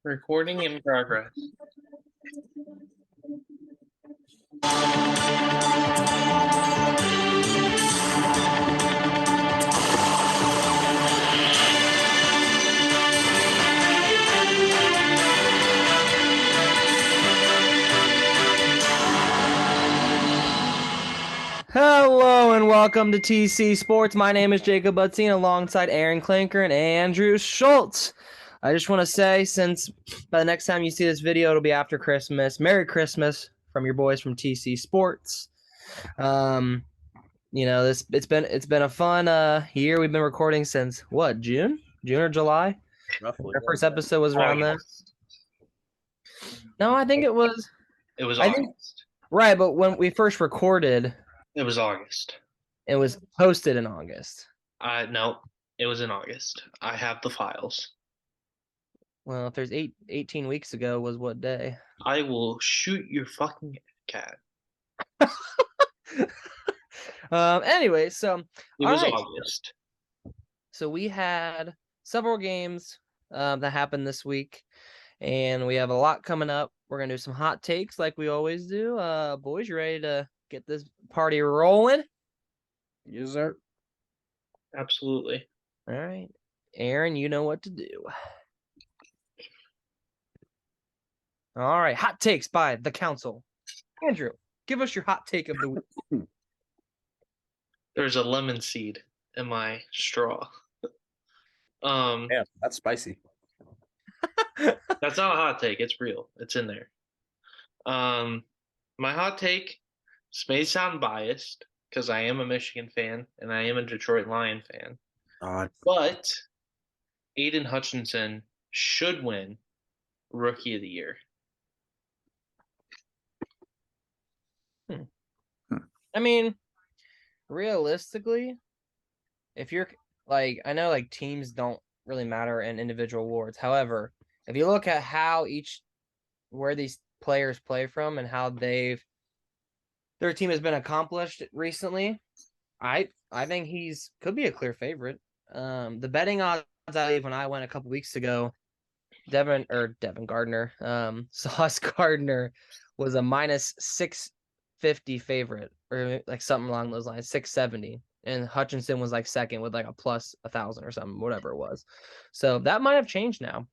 Recording in progress. Hello and welcome to TC Sports. My name is Jacob Butzine alongside Aaron Klinker and Andrew Schultz. I just want to say, since by the next time you see this video, it'll be after Christmas. Merry Christmas from your boys from TC Sports. It's been a fun year. We've been recording since what, June or July? Roughly. Our first episode was around then. No, I think it was. It was August. Right, but when we first recorded, It was August. it was posted in August. No, it was in August. I have the files. Well, if there's 18 weeks ago was what day? I will shoot your fucking cat. Anyway, so It was August. So we had several games that happened this week, and we have a lot coming up. We're gonna do some hot takes like we always do. Boys, you ready to get this party rolling? Yes, sir. Absolutely. All right, Aaron, you know what to do. All right, hot takes by the council. Andrew, give us your hot take of the week. There's a lemon seed in my straw. Yeah, that's spicy. That's not a hot take. It's real. It's in there. My hot take, this may sound biased because I am a Michigan fan and I am a Detroit Lion fan, but Aiden Hutchinson should win Rookie of the Year. I mean, realistically, if you're like, I know like teams don't really matter in individual awards. However, if you look at where these players play from and how their team has been accomplished recently, I think could be a clear favorite. The betting odds I gave when I went a couple weeks ago, Devin Gardner, Sauce Gardner was a minus 650 favorite, or like something along those lines, 670. And Hutchinson was like second with like a plus 1,000 or something, whatever it was. So that might have changed now.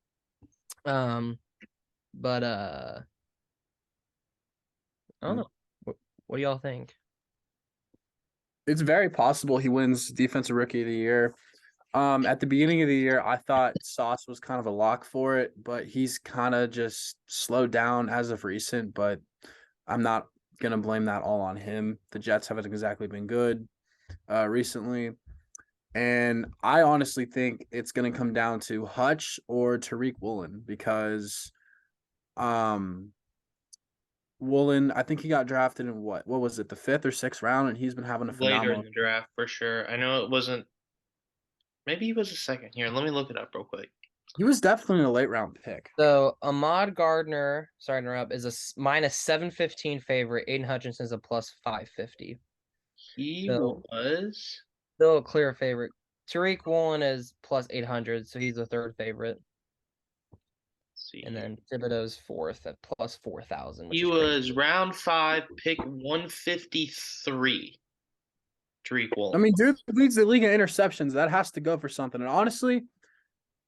But I don't know. What do y'all think? It's very possible he wins Defensive Rookie of the Year. At the beginning of the year, I thought Sauce was kind of a lock for it, but he's kind of just slowed down as of recent. But I'm not gonna blame that all on him. The Jets haven't exactly been good recently, and I honestly think it's gonna come down to Hutch or Tariq Woolen because, Woolen, I think he got drafted in what was it, the 5th or 6th round, and he's been having a phenomenal later in the draft for sure. I know it wasn't. Maybe he was a second. Here, let me look it up real quick. He was definitely a late round pick. So Ahmad Gardner, sorry to interrupt, is a minus 715 favorite. Aiden Hutchinson is a plus 550. He was still a clear favorite. Tariq Woolen is plus 800, so he's the third favorite. And then Thibodeau's fourth at plus 4,000. He was round 5, pick 153. Tariq Woolen. I mean, dude leads the league in interceptions. That has to go for something. And honestly,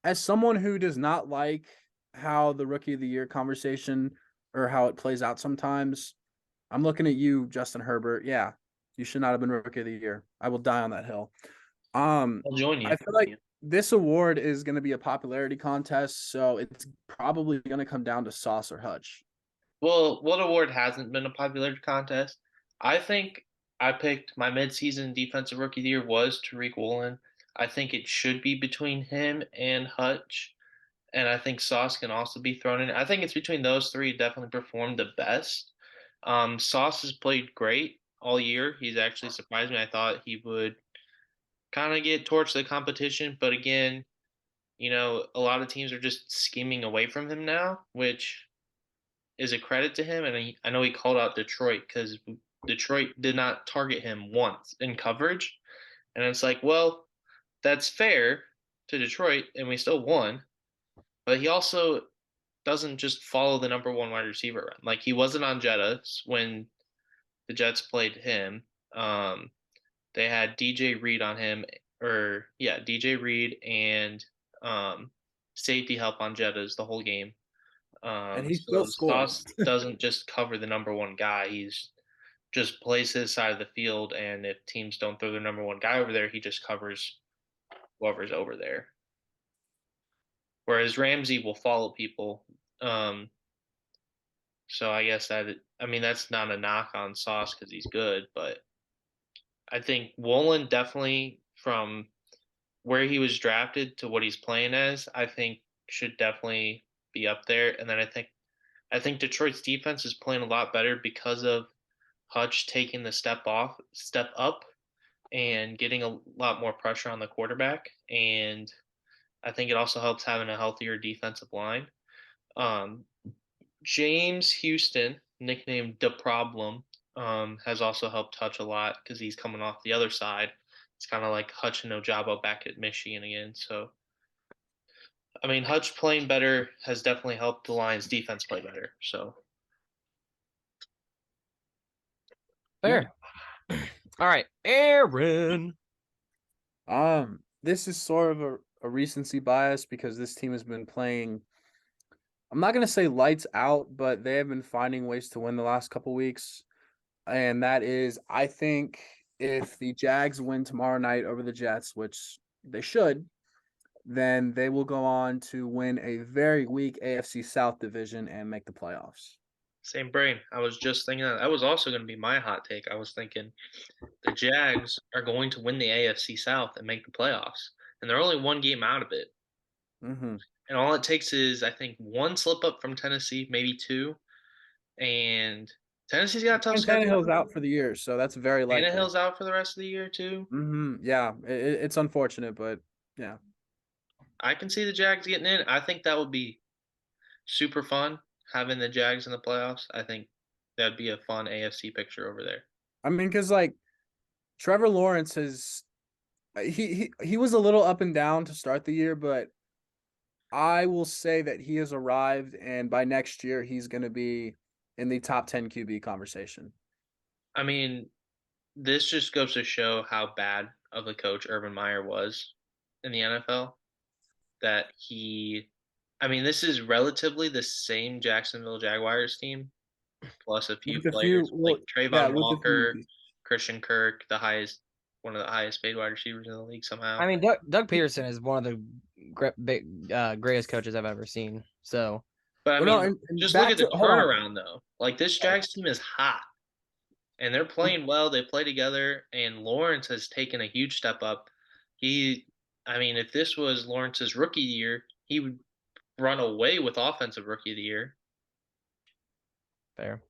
as someone who does not like how the Rookie of the Year conversation or how it plays out sometimes, I'm looking at you, Justin Herbert. Yeah, you should not have been Rookie of the Year. I will die on that hill. I'll join you. I feel like this award is going to be a popularity contest, so it's probably going to come down to Sauce or Hutch. Well, what award hasn't been a popularity contest? I think I picked my midseason defensive rookie of the year was Tariq Woolen. I think it should be between him and Hutch, and I think Sauce can also be thrown in. I think it's between those three. Definitely performed the best. Sauce has played great all year. He's actually surprised me. I thought he would kind of get torched the competition, but again, you know, a lot of teams are just scheming away from him now, which is a credit to him. And I know he called out Detroit because Detroit did not target him once in coverage. And it's like, well, that's fair to Detroit, and we still won. But he also doesn't just follow the number one wide receiver around. Like he wasn't on Jettas when the Jets played him. They had DJ Reed on him, or yeah, DJ Reed and safety help on Jettas the whole game. And he still So scored. Sauce doesn't just cover the number one guy. He's just plays his side of the field, and if teams don't throw their number one guy over there, he just covers whoever's over there. Whereas Ramsey will follow people. So I guess that's not a knock on Sauce because he's good, but I think Woolen definitely from where he was drafted to what he's playing as, I think should definitely be up there. And then I think Detroit's defense is playing a lot better because of Hutch taking the step up, and getting a lot more pressure on the quarterback. And I think it also helps having a healthier defensive line. Um, James Houston, nicknamed the Problem, has also helped Hutch a lot because he's coming off the other side. It's kind of like Hutch and Ojabo back at Michigan again. So, I mean, Hutch playing better has definitely helped the Lions' defense play better. So, Fair. All right, Aaron. This is sort of a recency bias because this team has been playing. I'm not gonna say lights out, but they have been finding ways to win the last couple weeks. And that is, I think if the Jags win tomorrow night over the Jets, which they should, then they will go on to win a very weak AFC South division and make the playoffs. same brain. I was just thinking that was also going to be my hot take. I was thinking the Jags are going to win the AFC South and make the playoffs, and they're only one game out of it. Mm-hmm. And all it takes is, I think, one slip up from Tennessee, maybe two, and Tennessee's got a tough And schedule. Tannehill's out for the year, so that's very likely. Tannehill's out for the rest of the year too. Mm-hmm. Yeah, it's unfortunate, but yeah. I can see the Jags getting in. I think that would be super fun having the Jags in the playoffs. I think that'd be a fun AFC picture over there. I mean, because like Trevor Lawrence has he was a little up and down to start the year, but I will say that he has arrived, and by next year he's going to be in the top 10 QB conversation. I mean, this just goes to show how bad of a coach Urban Meyer was in the NFL. That this is relatively the same Jacksonville Jaguars team, plus a few With a few, players well, like yeah, Trayvon with a few. Walker, Christian Kirk, one of the highest paid wide receivers in the league somehow. I mean, Doug Peterson is one of the greatest coaches I've ever seen. So, But I Well, mean, no, and just look back at to the hold on. turnaround though. Like this Jags team is hot, and they're playing well. They play together, and Lawrence has taken a huge step up. If this was Lawrence's rookie year, he would run away with offensive rookie of the year. fair.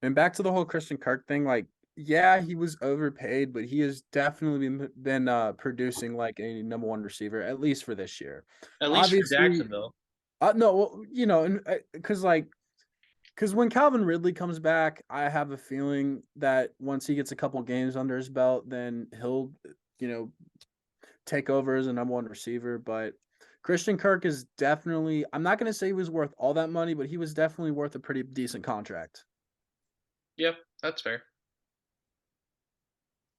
And back to the whole Christian Kirk thing, like, yeah, he was overpaid, but he has definitely been producing like a number one receiver, at least for this year. At least for Obviously, Jacksonville. no, well, because when Calvin Ridley comes back, I have a feeling that once he gets a couple games under his belt, then he'll, take over as a number one receiver. But Christian Kirk is definitely, I'm not going to say he was worth all that money, but he was definitely worth a pretty decent contract. Yep, that's fair.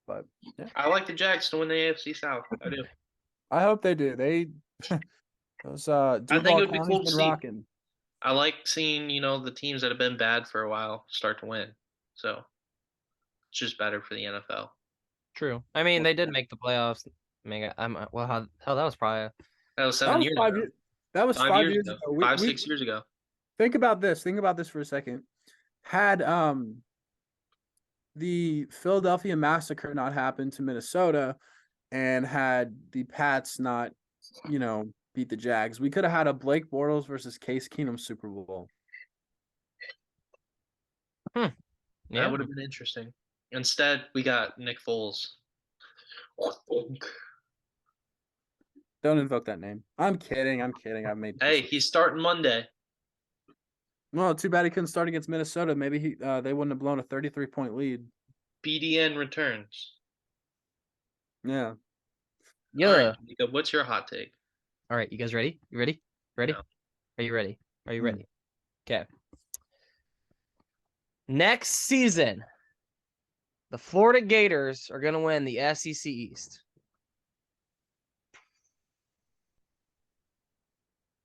But yeah. I like the Jags to win the AFC South. I do. I hope they do. They those I think Duval it would be County's cool to been see. rocking. I like seeing, the teams that have been bad for a while start to win. So it's just better for the NFL. True. I mean, they did make the playoffs. Hell, that was probably That was That 7 was years 5 ago. years. That was 5 years ago. We 6 years ago. think about this. Think about this for a second. Had the Philadelphia massacre not happened to Minnesota, and had the Pats not, beat the Jags, we could have had a Blake Bortles versus Case Keenum Super Bowl. That would have been interesting. Instead, we got Nick Foles. Don't invoke that name. I'm kidding. I made. Hey, he's starting Monday. Well, too bad he couldn't start against Minnesota. Maybe they wouldn't have blown a 33-point lead. BDN returns. Yeah. Yeah. All right, Nico, what's your hot take? All right, you guys ready? You ready? Ready? No. Are you ready? Are you ready? Okay. Next season, the Florida Gators are going to win the SEC East.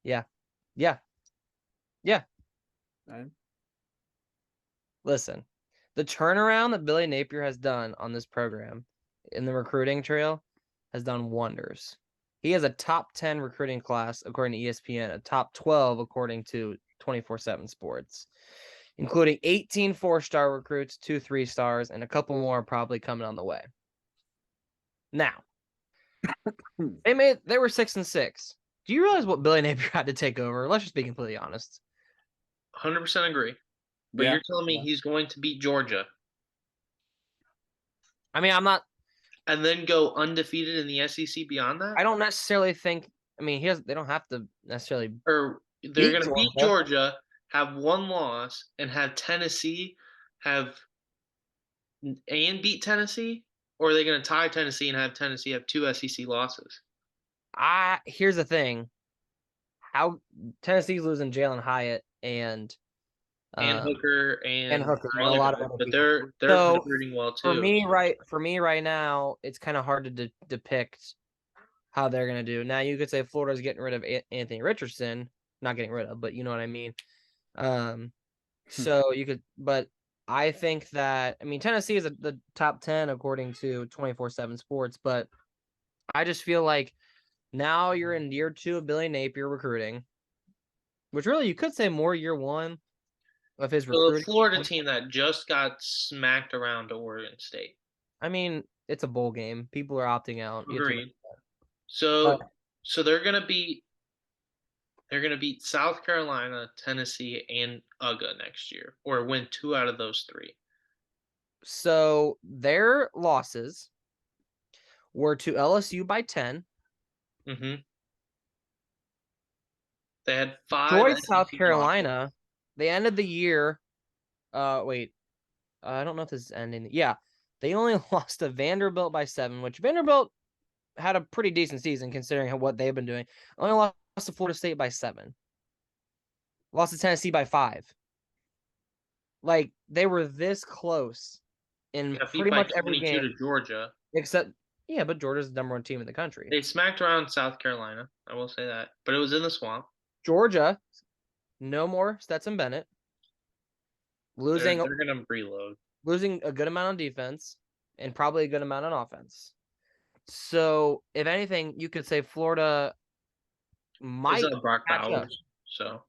Yeah. Yeah. Yeah. Right. Listen, the turnaround that Billy Napier has done on this program in the recruiting trail has done wonders. He has a top 10 recruiting class, according to ESPN, a top 12, according to 24/7 Sports, including 18 4-star recruits, 2 3-stars, and a couple more probably coming on the way. Now, they were 6-6. Do you realize what Billy Napier had to take over? Let's just be completely honest. 100% agree. But Yeah. you're telling me he's going to beat Georgia I mean, I'm not. and then go undefeated in the SEC beyond that? I don't necessarily think. I mean, they don't have to necessarily Or they're beat going to beat Georgia, have one loss, and have Tennessee have and beat Tennessee? Or are they going to tie Tennessee and have Tennessee have 2 SEC losses? Here's the thing. How Tennessee's losing Jalen Hyatt and Hooker and Hooker some and a other lot of guys, other but people. they're So recruiting well for too. me, right now, it's kind of hard to depict how they're gonna do. Now you could say Florida's getting rid of Anthony Richardson, not getting rid of, but you know what I mean. So you could, but I think that Tennessee is the top 10 according to 24/7 Sports, but I just feel like now you're in year 2 of Billy Napier recruiting, which really you could say more year 1 of his So the recruiting. Florida team that just got smacked around to Oregon State. I mean, it's a bowl game. People are opting out. Agreed. But So they're gonna beat South Carolina, Tennessee, and UGA next year, or win 2 out of those 3. so their losses were to LSU by 10, Mm-hmm. They had 5 Troy, South SEC losses. Carolina. They ended the year. Wait, I don't know if this is ending. Yeah, they only lost to Vanderbilt by 7, which Vanderbilt had a pretty decent season considering what they've been doing. Only lost to Florida State by 7. Lost to Tennessee by 5. Like they were this close in Got beat pretty by much every 22 game to Georgia. except but Georgia's the number 1 team in the country. They smacked around South Carolina. I will say that, but it was in the swamp. Georgia, no more Stetson Bennett. They're gonna reload. Losing a good amount on defense and probably a good amount on offense. So, if anything, you could say Florida might It's Brock catch up. Bowers, so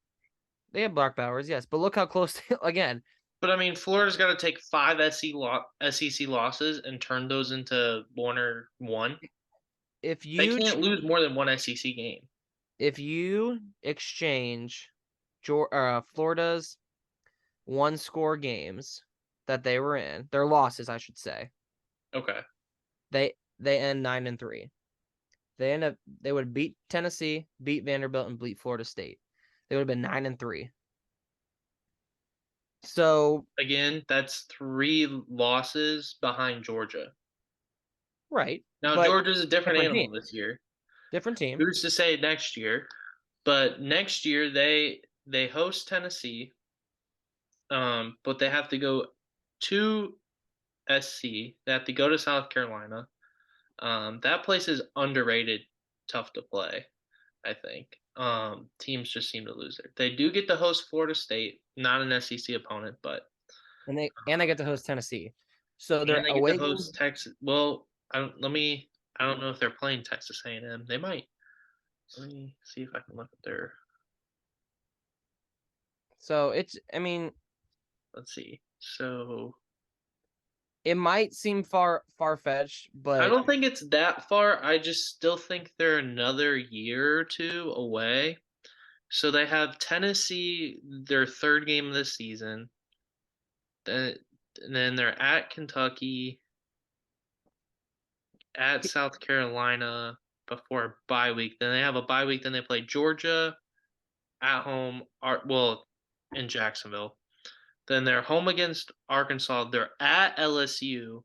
They have Brock Bowers, yes, but look how close again. But I mean, Florida's got to take 5 SEC losses and turn those into 1 or 1. If They you can't lose more than 1 SEC game. if you exchange Florida's 1-score games that they were in, their losses, I should say. Okay. They end 9-3. They would beat Tennessee, beat Vanderbilt, and beat Florida State. They would have been 9-3. So Again, that's 3 losses behind Georgia. right. Now Georgia's a different animal team. this year. Different team. Who's to say next year? But next year they host Tennessee. But they have to go to SC. They have to go to South Carolina. That place is underrated, tough to play, I think. Teams just seem to lose there. They do get to host Florida State, not an SEC opponent, but And they get to host Tennessee. So and they're they get away to host Texas. Well, I don't know if they're playing Texas A&M. They might. Let me see if I can look at their. So Let's see. So it might seem far-fetched, but I don't think it's that far. I just still think they're another year or 2 away. So they have Tennessee, their 3rd game of the season. And then they're at Kentucky, at South Carolina before a bye week. Then they have a bye week. Then they play Georgia at home, in Jacksonville. Then they're home against Arkansas. They're at LSU.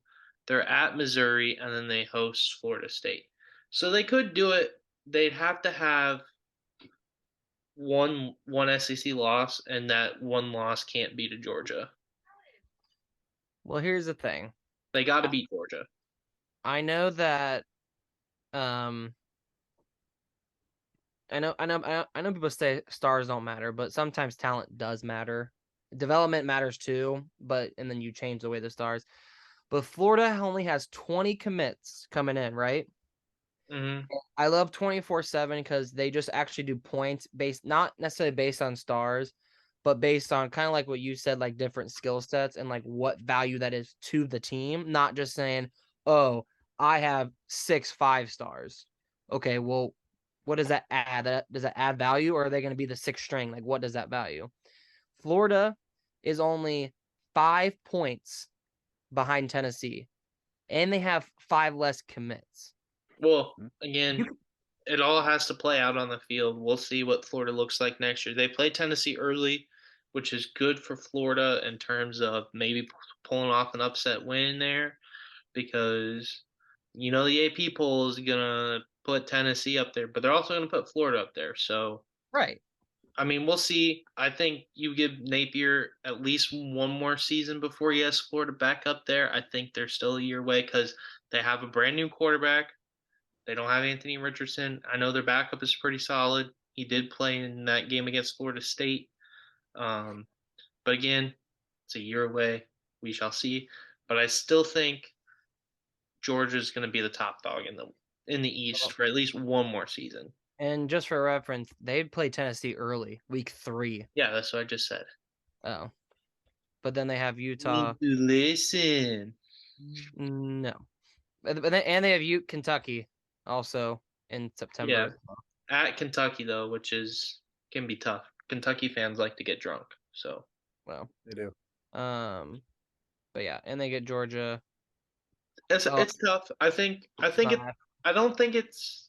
They're at Missouri, and then they host Florida State. So they could do it. They'd have to have one SEC loss, and that one loss can't be to Georgia. Well, here's the thing. They got to beat Georgia. I know that I know people say stars don't matter, but sometimes talent does matter. Development matters too, and then you change the way the stars. But Florida only has 20 commits coming in, right? Mm-hmm. I love 24/7 because they just actually do points based, not necessarily based on stars, but based on kind of like what you said, like different skill sets and like what value that is to the team. Not just saying, oh, I have 6 5-stars. Okay, well, what does that add? Does that add value, or are they going to be the sixth string? Like, what does that value? Florida is only 5 points behind Tennessee, and they have 5 less commits. Well, again, it all has to play out on the field. We'll see what Florida looks like next year. They play Tennessee early, which is good for Florida in terms of maybe pulling off an upset win there, because the AP poll is gonna put Tennessee up there, but they're also gonna put Florida up there. So Right. I mean, we'll see. I think you give Napier at least one more season before he has Florida back up there. I think they're still a year away because they have a brand new quarterback. They don't have Anthony Richardson. I know their backup is pretty solid. He did play in that game against Florida State. Um, but again, it's a year away. We shall see. But I still think Georgia's going to be the top dog in the East for at least one more season. And just for reference, they played Tennessee early, week 3. Yeah, that's what I just said. Oh, but then they have Utah. You need to listen. No, and they have Kentucky also in September. Yeah, at Kentucky though, which can be tough. Kentucky fans like to get drunk, so well, They do. But yeah, and they get Georgia. it's tough. I don't think it's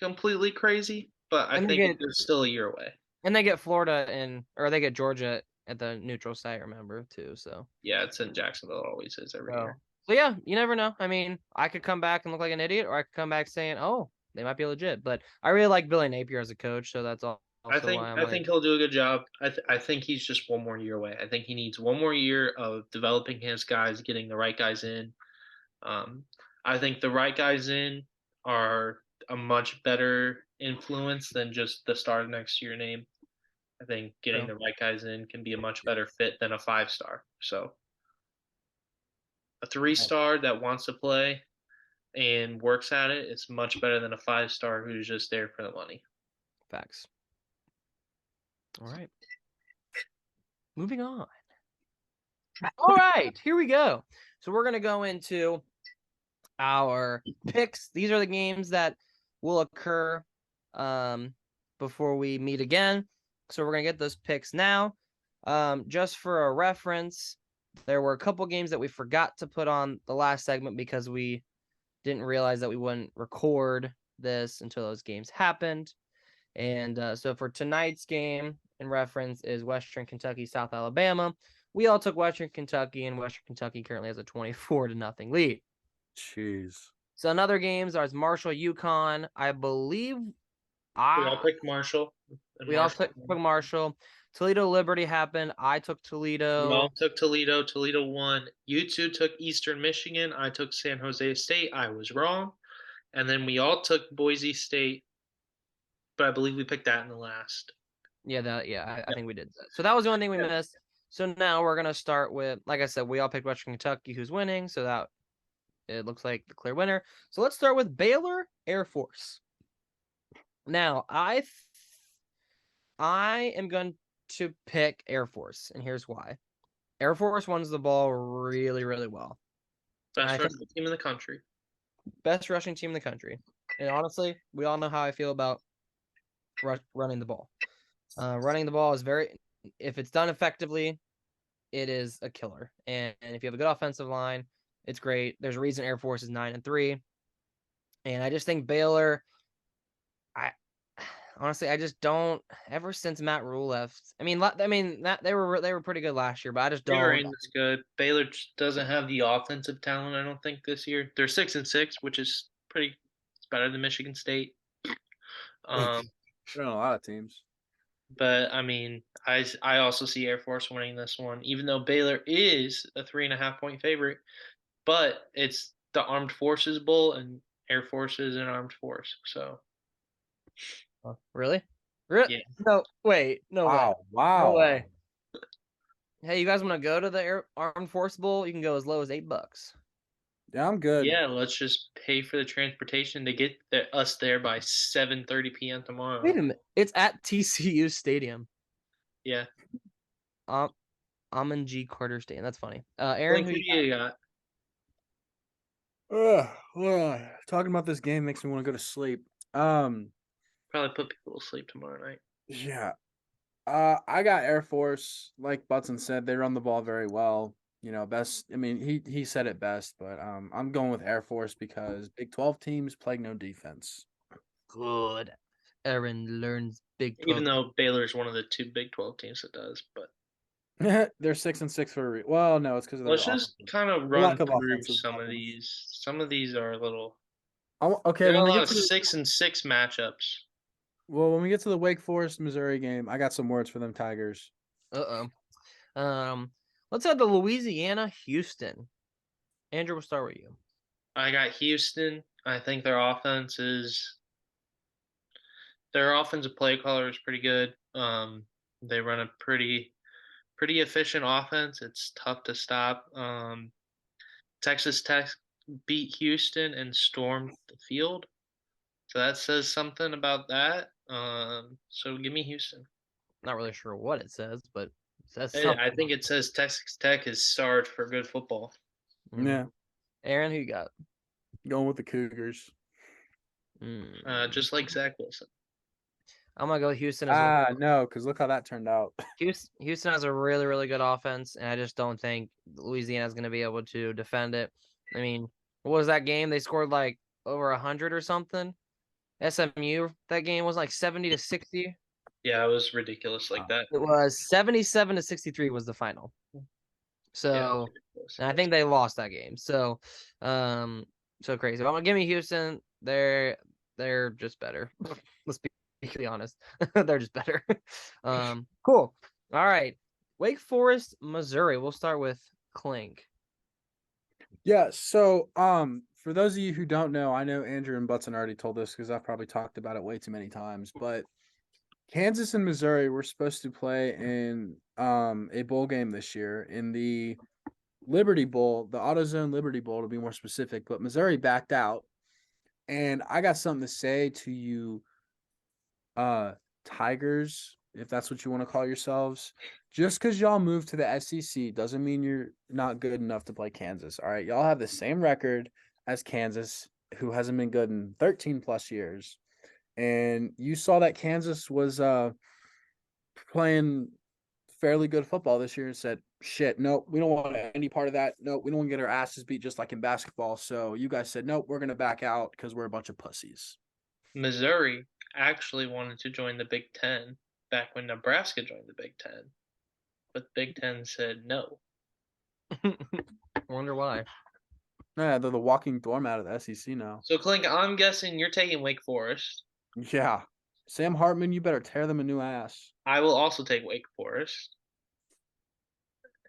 completely crazy, but I think it's still a year away. And they get Florida or they get Georgia at the neutral site, remember, too. So yeah, it's in Jacksonville. It always is every year. So yeah, you never know. I mean, I could come back and look like an idiot, or I could come back saying, "Oh, they might be legit." But I really like Billy Napier as a coach, so that's all. I think he'll do a good job. I think he's just one more year away. I think he needs one more year of developing his guys, getting the right guys in. I think the right guys in are a much better influence than just the star next to your name. I think getting the right guys in can be a much better fit than a 5-star. So a 3-star that wants to play and works at it is much better than a 5-star who's just there for the money. Facts. All right. Moving on. All right, here we go. So we're going to go into our picks. These are the games that will occur before we meet again. So we're going to get those picks now. Just for a reference, there were a couple games that we forgot to put on the last segment because we didn't realize that we wouldn't record this until those games happened. And so for tonight's game, in reference, is Western Kentucky, South Alabama. We all took Western Kentucky, and Western Kentucky currently has a 24-0 lead. Jeez. So another games are Marshall, UConn. I believe we all picked Marshall. We all took Marshall. Toledo Liberty happened. I took Toledo. We all took Toledo. Toledo won. You two took Eastern Michigan. I took San Jose State. I was wrong. And then we all took Boise State, but I believe we picked that in the last. I think we did that. So that was the only thing we missed. So now we're going to start with, like I said, we all picked Western Kentucky, who's winning. So that it looks like the clear winner. So let's start with Baylor Air Force. Now, I am going to pick Air Force, and here's why. Air Force runs the ball really, really well. Best rushing team in the country. Best rushing team in the country. And honestly, we all know how I feel about running the ball. Running the ball is if it's done effectively, it is a killer. And if you have a good offensive line, it's great. There's a reason Air Force is 9-3. And I just think Baylor, honestly, I just don't. Ever since Matt Rule left, I mean, they were pretty good last year, but I just don't. Rain is good. Baylor just doesn't have the offensive talent. I don't think this year. They're 6-6, which is it's better than Michigan State. They're on a lot of teams. But I mean, I also see Air Force winning this one, even though Baylor is a 3.5 point favorite. But it's the Armed Forces Bowl, and Air Force is an armed force. So Really? Really? yeah, No, wait, no way, Wow, no wow. way. Hey, you guys want to go to the Armed Force Bowl? You can go as low as $8. Yeah, I'm good. yeah. Let's just pay for the transportation to get us there by 7:30 p.m. Wait tomorrow. a minute, it's at TCU Stadium. Yeah. Amon G. Carter Stadium. That's funny. Aaron, Blake, who who you do you got? Talking about this game makes me want to go to sleep. Um, Probably put people to sleep tomorrow night. yeah. I got Air Force. Like Butson said, they run the ball very well. You know, best. I mean, he said it best, but I'm going with Air Force because Big 12 teams play no defense. Good. Aaron learns Big 12. Even though Baylor's one of the two Big 12 teams that does, but They're 6-6 for a well, no, it's because of their let's just offensive, kind of their run lack of through offensive some of weapons. these. Some of these are a little. Okay, There are when a we lot get of to 6-6 matchups. when we get to the Wake Forest Missouri game, I got some words for them Tigers. Let's head to Louisiana, Houston. Andrew, we'll start with you. I got Houston. I think their offensive play caller is pretty good. They run a pretty efficient offense. It's tough to stop. Texas Tech beat Houston and stormed the field, so that says something about that. So give me Houston. Not really sure what it says, but it says I something. think it says Texas Tech is starred for good football. Yeah, Aaron, who you got? going with the Cougars. Just like Zach Wilson. I'm gonna go Houston as well. No, because look how that turned out. Houston has a really, really good offense, and I just don't think Louisiana is going to be able to defend it. I mean, what was that game? They scored like over 100 or something. SMU, that game was like 70-60. Yeah, it was ridiculous like Wow. that. It was 77-63 was the final. Yeah, So, and I think they lost that game. So, so crazy. But I'm gonna give me Houston. They're just better. Let's be honest. They're just better. Cool. All right. Wake Forest, Missouri. We'll start with Clink. Yeah, so for those of you who don't know, I know Andrew and Butson already told this because I've probably talked about it way too many times, but Kansas and Missouri were supposed to play in a bowl game this year in the Liberty Bowl, the AutoZone Liberty Bowl to be more specific, but Missouri backed out. And I got something to say to you Tigers, if that's what you want to call yourselves. Just because y'all moved to the SEC doesn't mean you're not good enough to play Kansas. All right. Y'all have the same record as Kansas, who hasn't been good in 13 plus years. And you saw that Kansas was playing fairly good football this year and said, shit, nope, we don't want any part of that. Nope, we don't want to get our asses beat just like in basketball. So you guys said, nope, we're going to back out because we're a bunch of pussies. Missouri actually wanted to join the Big Ten back when Nebraska joined the Big Ten, but Big Ten said no. I wonder why. Yeah, they're the walking doormat of the SEC now. So, Clink, I'm guessing you're taking Wake Forest. Yeah. Sam Hartman, you better tear them a new ass. I will also take Wake Forest.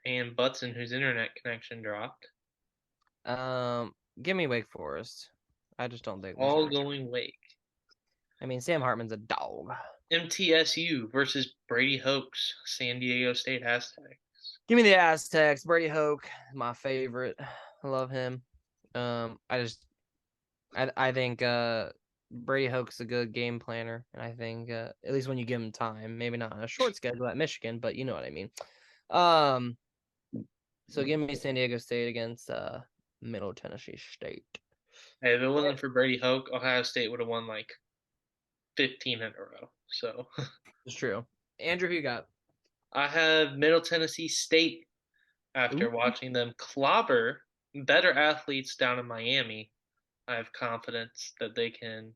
And Butson, whose internet connection dropped. Give me Wake Forest. I just don't think All Missouri. going Wake. I mean, Sam Hartman's a dog. MTSU versus Brady Hoke's San Diego State Aztecs. Give me the Aztecs. Brady Hoke, my favorite. I love him. I think Brady Hoke's a good game planner, and I think at least when you give him time, maybe not on a short schedule at Michigan, but you know what I mean. So give me San Diego State against Middle Tennessee State. Hey, if it wasn't for Brady Hoke, Ohio State would have won like 15 in a row. So It's true. Andrew, who you got? I have Middle Tennessee State after Ooh. watching them clobber better athletes down in Miami. I have confidence that they can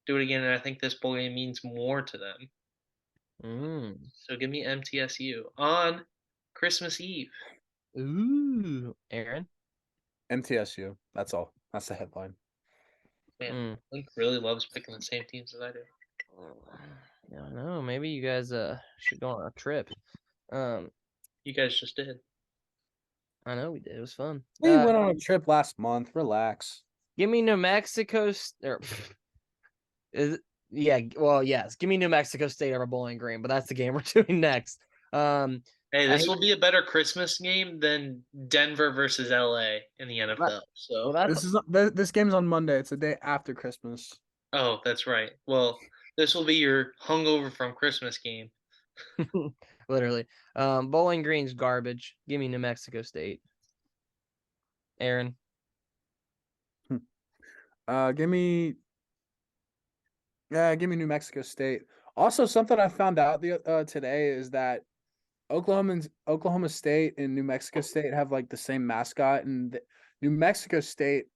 do it again, and I think this bowl game means more to them. So give me MTSU on Christmas Eve. Ooh, Aaron. MTSU. That's all. That's the headline. Man, Link really loves picking the same teams as I do. I don't know. Maybe you guys should go on a trip. You guys just did. I know we did. It was fun. We went on a trip last month. Relax. Give me New Mexico or is yeah, well, yes. Give me New Mexico State over Bowling Green, but that's the game we're doing next. Hey, I this hate, will be a better Christmas game than Denver versus LA in the NFL. well, So, that's This game's on Monday. It's the day after Christmas. oh, that's right. Well, this will be your hungover from Christmas game. literally. Bowling Green's garbage. Give me New Mexico State. Aaron. Give me New Mexico State. Also, something I found out today is that Oklahoma State and New Mexico State have like the same mascot, and New Mexico State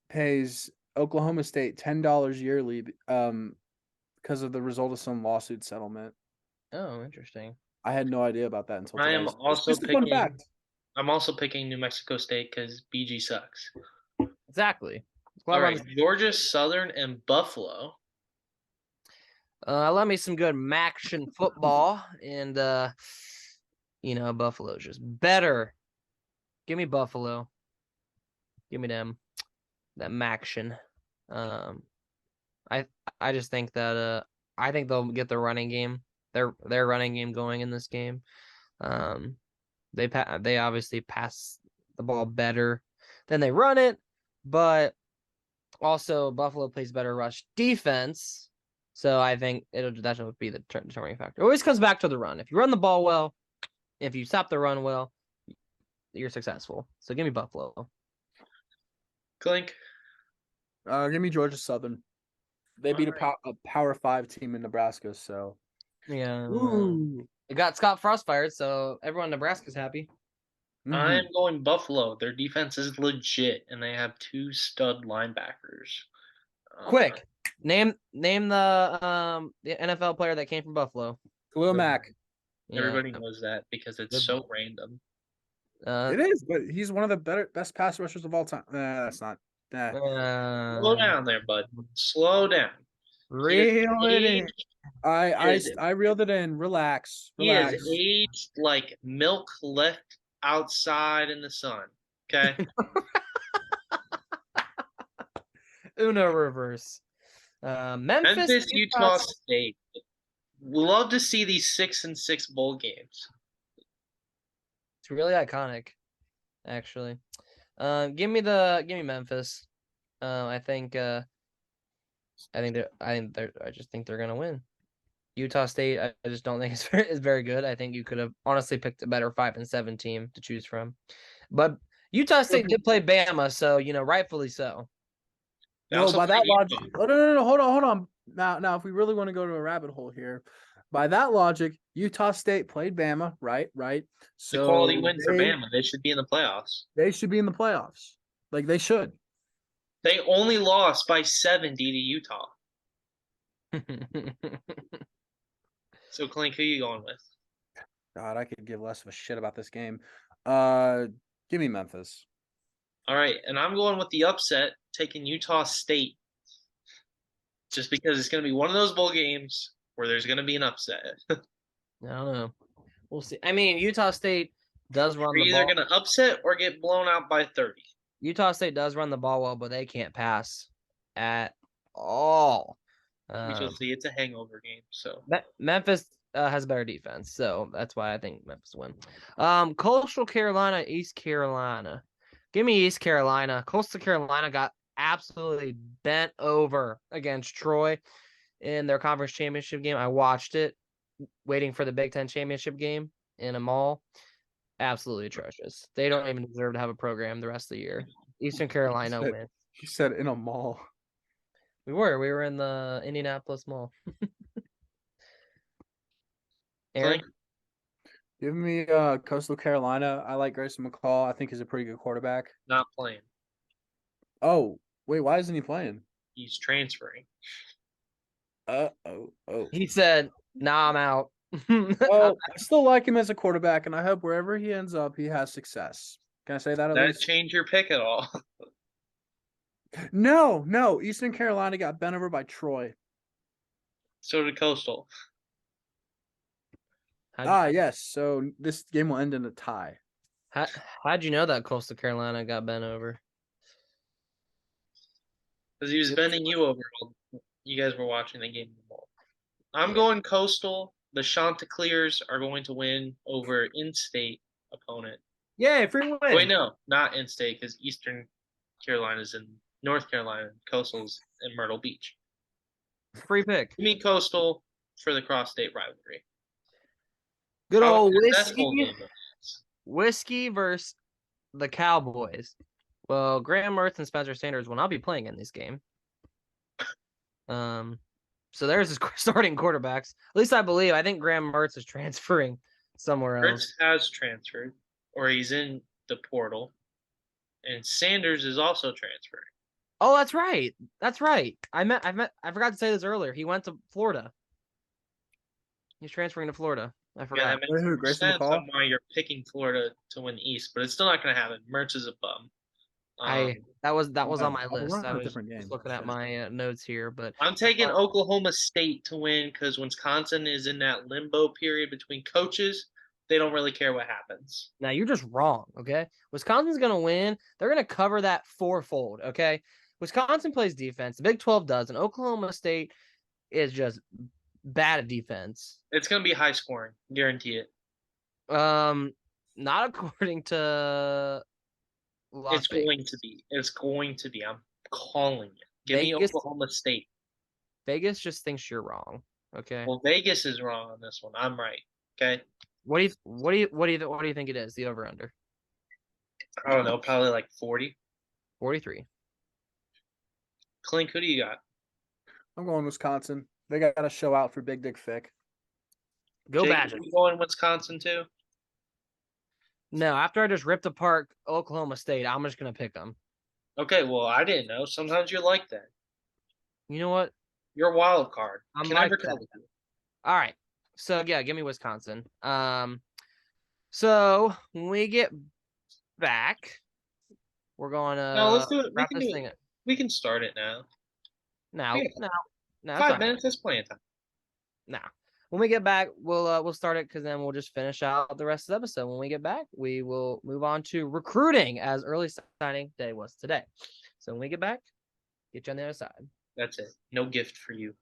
pays Oklahoma State $10 yearly because of the result of some lawsuit settlement. Oh, interesting. I had no idea about that until I today. am It's also just a fun picking. fact. I'm also picking New Mexico State because BG sucks. Exactly. All right, Georgia Southern and Buffalo. Let me some good Maction football, and Buffalo's just better. Give me Buffalo. Give me them. That Maction. I just think that I think they'll get the running game, their running game going in this game. They obviously pass the ball better than they run it, but also Buffalo plays better rush defense. So I think that'll be the determining factor. It always comes back to the run. If you run the ball well, if you stop the run well, you're successful. So give me Buffalo. Clink. Give me Georgia Southern. They beat a Power 5 team in Nebraska, so yeah. It got Scott Frost fired, so everyone in Nebraska's happy. I'm going Buffalo. Their defense is legit, and they have 2 stud linebackers. Quick, name the NFL player that came from Buffalo. Khalil Mack. Everybody knows that because it's so random. It is, but he's one of the best pass rushers of all time. That's not. Slow down there, bud. Slow down. Reel it in. I reeled it in. Relax. He is aged like milk left outside in the sun. Okay. Uno reverse. Memphis, Utah State. Love to see these 6-6 bowl games. It's really iconic, actually. Give me Memphis. I just think they're gonna win. Utah State, I just don't think is very good. I think you could have honestly picked a better 5-7 team to choose from, but Utah State did play Bama, so rightfully so. No, by that logic. Oh, no, hold on. Now, if we really want to go to a rabbit hole here, by that logic, Utah State played Bama, right? So the quality win for Bama. They should be in the playoffs. They should be in the playoffs. Like they should. They only lost by 70 to Utah. So, Clink, who are you going with? God, I could give less of a shit about this game. Give me Memphis. All right, and I'm going with the upset, taking Utah State. Just because it's going to be one of those bowl games where there's going to be an upset. I don't know. We'll see. I mean, Utah State does run the ball. You're either going to upset or get blown out by 30. Utah State does run the ball well, but they can't pass at all. We shall see. It's a hangover game. So Memphis has better defense, so that's why I think Memphis win. Coastal Carolina, East Carolina. Give me East Carolina. Coastal Carolina got absolutely bent over against Troy in their conference championship game. I watched it, waiting for the Big Ten championship game in a mall. Absolutely atrocious. They don't even deserve to have a program the rest of the year. Eastern Carolina wins. He said in a mall. We were in the Indianapolis Mall. Aaron? Give me Coastal Carolina. I like Grayson McCall. I think he's a pretty good quarterback. Not playing. Oh, wait, why isn't he playing? He's transferring. Oh. He said, "Nah, I'm out." Well, I still like him as a quarterback, and I hope wherever he ends up, he has success. Can I say that at least? That change your pick at all? No. Eastern Carolina got bent over by Troy. So did Coastal. Yes. So this game will end in a tie. How'd you know that Coastal Carolina got bent over? Because he was bending you over while you guys were watching the game. I'm Yeah. going Coastal. The Chanticleers are going to win over in-state opponent. Yeah, free win. Wait, no, not in-state because Eastern Carolina's in North Carolina. Coastal's in Myrtle Beach. Free pick. Give me Coastal for the cross-state rivalry. Good How old successful whiskey. game was. Whiskey versus the Cowboys. Well, Graham Mertz and Spencer Sanders will not be playing in this game. So there's his starting quarterbacks. At least I believe. I think Graham Mertz is transferring somewhere else. Fritz has transferred, or he's in the portal, and Sanders is also transferred. Oh, that's right. That's right. I forgot to say this earlier. He went to Florida. He's transferring to Florida. I Yeah, forgot. that makes more Grayson sense McCall? on why you're picking Florida to win the East, but it's still not going to happen. Mertz is a bum. That was Yeah, on my I'll list. run I a was different just game. looking at my notes here, but I'm taking Oklahoma State to win because Wisconsin is in that limbo period between coaches. They don't really care what happens. now you're just wrong. Okay, Wisconsin's gonna win. They're gonna cover that fourfold. Okay, Wisconsin plays defense. The Big 12 does, and Oklahoma State is just bad at defense. It's going to be high scoring, guarantee it. Not according to Las It's Vegas. going to be. It's going to be. I'm calling it. Give me Vegas, Oklahoma State. Vegas just thinks you're wrong. Okay. Well, Vegas is wrong on this one. I'm right. Okay. What do you think it is? The over under I don't know. Probably like 40. 43. Clink, who do you got? I'm going Wisconsin. They got to show out for Big Dick Fick. Go Jake, Badgers. you going Wisconsin too? No, after I just ripped apart Oklahoma State, I'm just gonna pick them. Okay. Well, I didn't know. Sometimes you're like that. You know what? You're a wild card. I'm Can like never that. tell you. All right. So yeah, give me Wisconsin. So when we get back, we're going to No, let's do it. We wrap can this do thing it. up. We can start it now. Now, Yeah. now, 5 minutes. That's plenty of time. Now, when we get back, we'll start it because then we'll just finish out the rest of the episode. When we get back, we will move on to recruiting as early signing day was today. So when we get back, get you on the other side. That's it. No gift for you.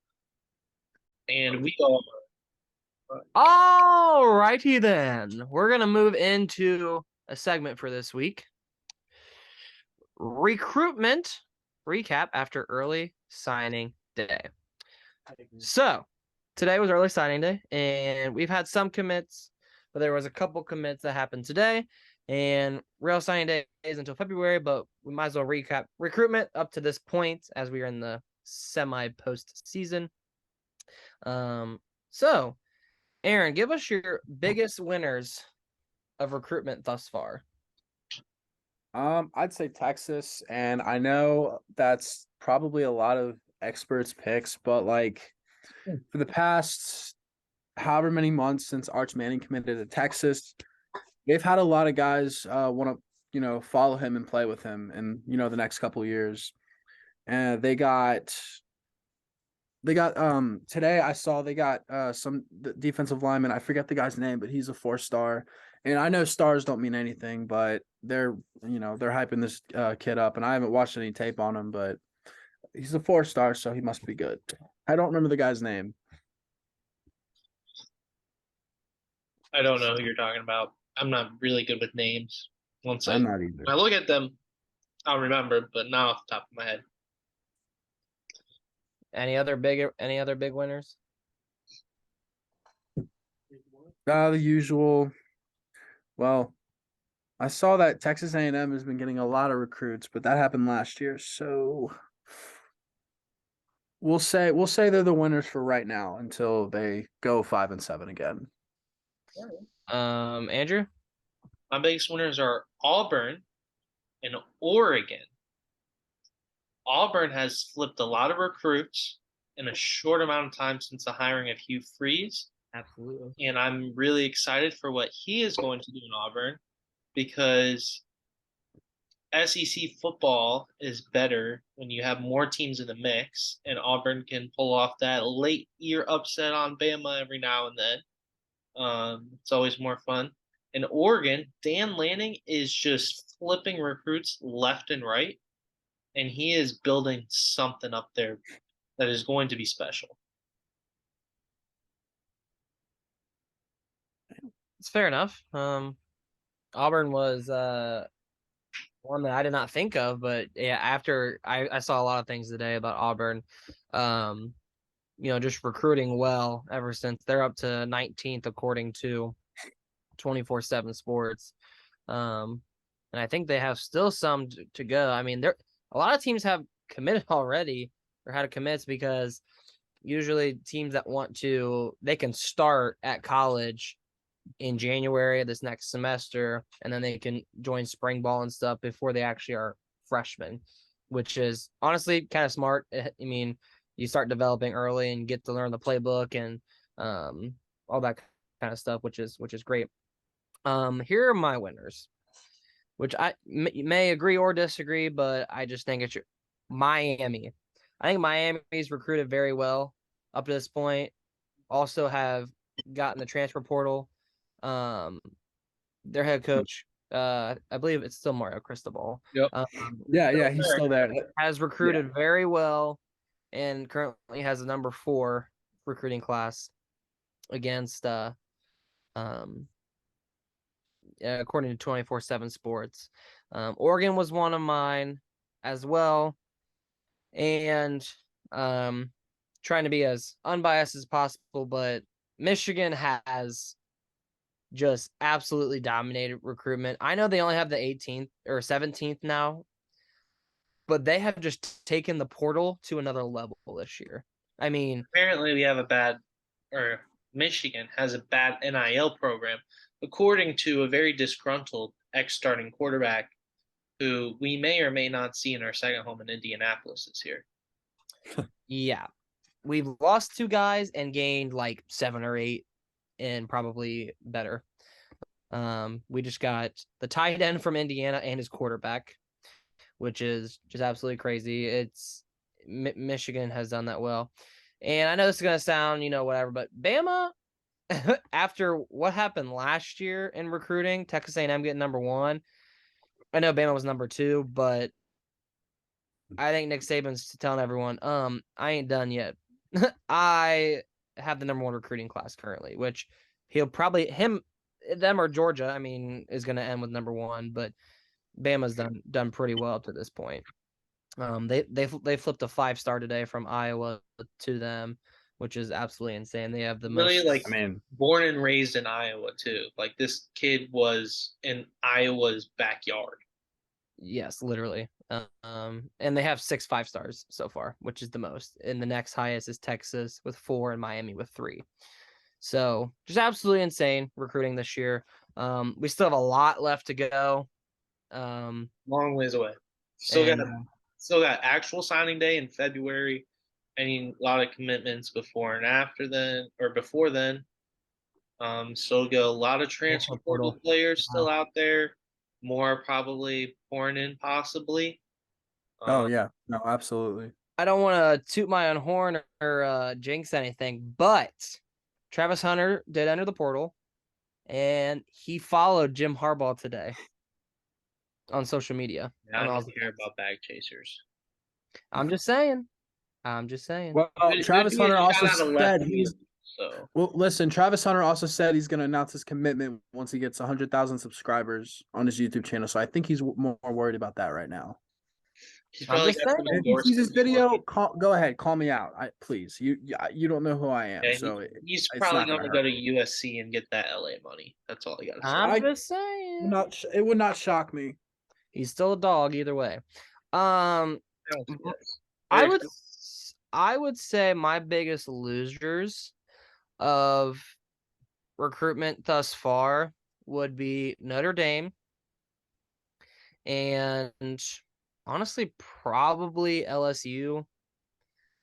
And we go. All righty then. We're gonna move into a segment for this week. Recruitment recap after early signing day. So today was early signing day, and we've had some commits, but there was a couple commits that happened today. And real signing day is until February, but we might as well recap recruitment up to this point as we are in the semi-post season. So Aaron, give us your biggest winners of recruitment thus far. I'd say Texas, and I know that's probably a lot of experts' picks, but like for the past however many months since Arch Manning committed to Texas, they've had a lot of guys want to follow him and play with him, and the next couple of years, and they got today I saw they got some defensive lineman. I forget the guy's name, but he's a 4-star. And I know stars don't mean anything, but they're hyping this kid up, and I haven't watched any tape on him, but he's a 4-star, so he must be good. I don't remember the guy's name. I don't know who you're talking about. I'm not really good with names. Once I'm not either. I look at them, I'll remember, but not off the top of my head. Any other big winners? The usual. Well, I saw that Texas A&M has been getting a lot of recruits, but that happened last year, so we'll say they're the winners for right now until they go 5-7 again. Andrew? My biggest winners are Auburn and Oregon. Auburn has flipped a lot of recruits in a short amount of time since the hiring of Hugh Freeze. Absolutely. And I'm really excited for what he is going to do in Auburn because SEC football is better when you have more teams in the mix, and Auburn can pull off that late year upset on Bama every now and then. It's always more fun. In Oregon, Dan Lanning is just flipping recruits left and right, and he is building something up there that is going to be special. It's fair enough. Auburn was one that I did not think of, but yeah, after I saw a lot of things today about Auburn, just recruiting well ever since they're up to 19th according to 24/7 Sports. And I think they have still some to go. I mean, a lot of teams have committed already or had commits because usually teams that want to, they can start at college in January of this next semester, and then they can join spring ball and stuff before they actually are freshmen, which is honestly kind of smart. I mean, you start developing early and get to learn the playbook and all that kind of stuff, which is great. Here are my winners, which I may agree or disagree, but I just think it's Miami. I think Miami's recruited very well up to this point. Also have gotten the transfer portal. Their head coach, I believe it's still Mario Cristobal. Yep. Yeah, he's still there. Has recruited very well and currently has a number 4 recruiting class against according to 24/7 Sports. Oregon was one of mine as well. And trying to be as unbiased as possible, but Michigan has just absolutely dominated recruitment. I know they only have the 18th or 17th now, but they have just taken the portal to another level this year. I mean, apparently we have Michigan has a bad NIL program, according to a very disgruntled ex-starting quarterback who we may or may not see in our second home in Indianapolis this year. Yeah. We've lost 2 guys and gained like 7 or 8 and probably better. We just got the tight end from Indiana and his quarterback, which is just absolutely crazy. It's Michigan has done that well. And I know this is going to sound, whatever, but Bama, after what happened last year in recruiting, Texas A&M getting number 1. I know Bama was number 2, but I think Nick Saban's telling everyone, I ain't done yet. I have the number 1 recruiting class currently, which he'll probably them or Georgia, I mean, is going to end with number 1, but Bama's done pretty well up to this point. They flipped a 5-star today from Iowa to them, which is absolutely insane. They have the Really, most. Born and raised in Iowa too. Like this kid was in Iowa's backyard. Yes, literally. And they have 6 5-stars so far, which is the most. And the next highest is Texas with 4 and Miami with 3. So just absolutely insane recruiting this year. We still have a lot left to go. Long ways away. Still got actual signing day in February. I mean, a lot of commitments before and after then, or before then. Still got a lot of transfer portal players still out there. More probably pouring in, possibly. Oh yeah, no, absolutely. I don't want to toot my own horn or jinx anything, but Travis Hunter did enter the portal, and he followed Jim Harbaugh today on social media. I don't care about bag chasers. I'm just saying. Well, Travis Hunter also said he's. So. Well, listen, Travis Hunter also said he's going to announce his commitment once he gets 100,000 subscribers on his YouTube channel. So I think he's more worried about that right now. He's probably got some if he sees this video, go ahead, call me out. Please. You don't know who I am. Yeah, so he's probably going to go to USC and get that LA money. That's all I got to say. I'm just saying. It would not shock me. He's still a dog either way. I would say my biggest losers of recruitment thus far would be Notre Dame and honestly probably LSU.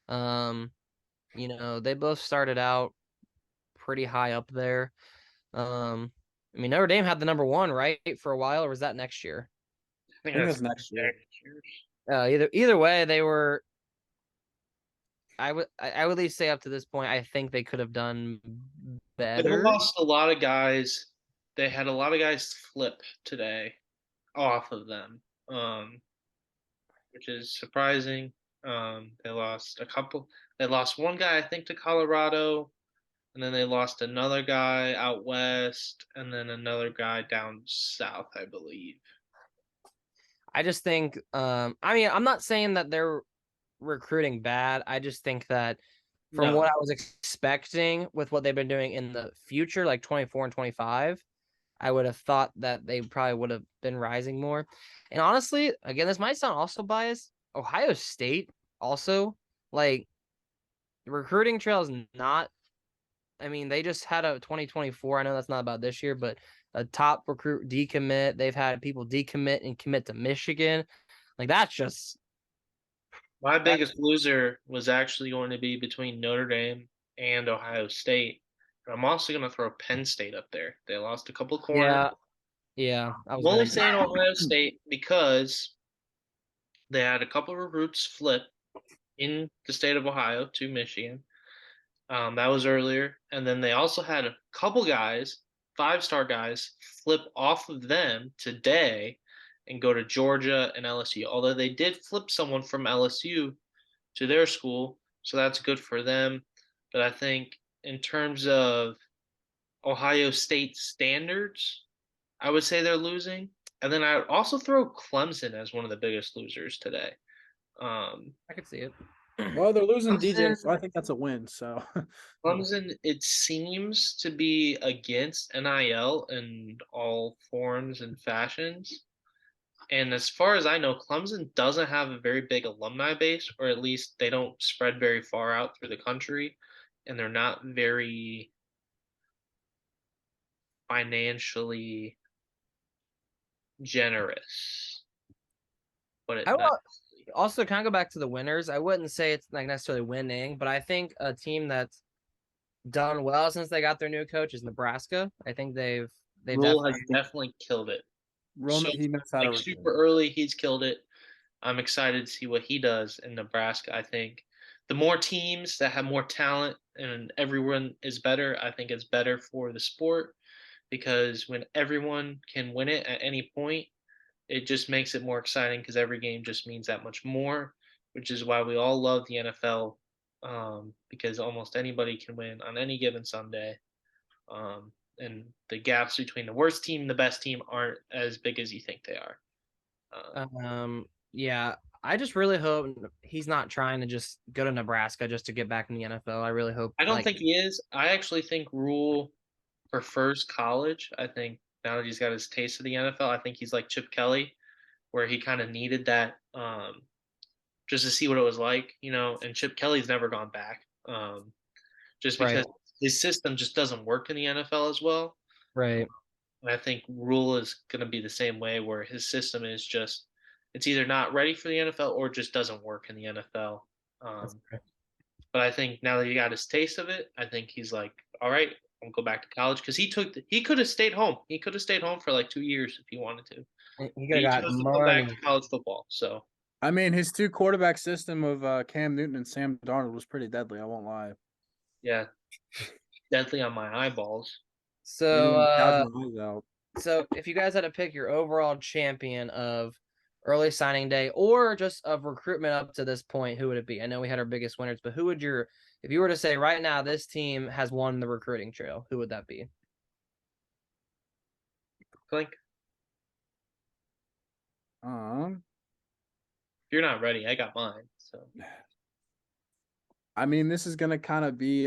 They both started out pretty high up there. I mean, Notre Dame had the number 1, right, for a while, or was that next year? I think think that's that's next year. next year. Either way, they were. I would at least say up to this point, I think they could have done They better. lost a lot of guys. They had a lot of guys flip today off of them, which is surprising. They lost a couple. They lost one guy, I think, to Colorado, and then they lost another guy out west, and then another guy down south, I believe. I just think, I mean, I'm not saying that they're recruiting bad. I just think that from No, what I was expecting with what they've been doing in the future, like 24 and 25, I would have thought that they probably would have been rising more. And honestly, again, this might sound also biased. Ohio State also, like, the recruiting trail is not. I mean, they just had a 2024. I know that's not about this year, but a top recruit decommit. They've had people decommit and commit to Michigan. Like, that's just my that. biggest loser was actually going to be between Notre Dame and Ohio State. And I'm also going to throw Penn State up there. They lost a couple corners. Yeah, yeah. I I'm was only gonna. saying Ohio State because they had a couple of recruits flip in the state of Ohio to Michigan. That was earlier. And then they also had a couple guys, 5-star guys, flip off of them today and go to Georgia and LSU. Although they did flip someone from LSU to their school, so that's good for them. But I think in terms of Ohio State standards, I would say they're losing. And then I would also throw Clemson as one of the biggest losers today. I could see it. Well, they're losing DJ, Clemson, so I think that's a win. So Clemson, it seems to be against NIL in all forms and fashions. And as far as I know, Clemson doesn't have a very big alumni base, or at least they don't spread very far out through the country, and they're not very financially generous. Put I it will nicely. also kind of go back to the winners. I wouldn't say it's like necessarily winning, but I think a team that's done well since they got their new coach is Nebraska. I think they've Rule has definitely. definitely killed it. So, Roman, he knows how to like recruit. super early, he's killed it. I'm excited to see what he does in Nebraska. I think the more teams that have more talent and everyone is better, I think it's better for the sport because when everyone can win it at any point, it just makes it more exciting because every game just means that much more, which is why we all love the NFL because almost anybody can win on any given Sunday. And the gaps between the worst team and the best team aren't as big as you think they are. Yeah. I just really hope he's not trying to just go to Nebraska just to get back in the NFL. I really hope I don't like think he is. I actually think Rule prefers college. I think now that he's got his taste of the NFL, I think he's like Chip Kelly, where he kind of needed that just to see what it was like, And Chip Kelly's never gone back, just right, because his system just doesn't work in the NFL as well. right. And I think Rule is going to be the same way, where his system is just it's either not ready for the NFL or just doesn't work in the NFL. That's Um, fair. but I think now that he got his taste of it, I think he's like, all right, I'll go back to college because he could have stayed home. He could have stayed home for like 2 years if he wanted to. He But could have he got chose to go back to money. college football. So I mean, his two quarterback system of Cam Newton and Sam Darnold was pretty deadly. I won't lie. yeah, definitely on my eyeballs. Didn't So even gouge my eyes out. so if you guys had to pick your overall champion of early signing day or just of recruitment up to this point, who would it be? I know we had our biggest winners, but who would if you were to say right now this team has won the recruiting trail, who would that be? Clink. Um, If you're not ready, I got mine. So I mean, this is gonna kind of be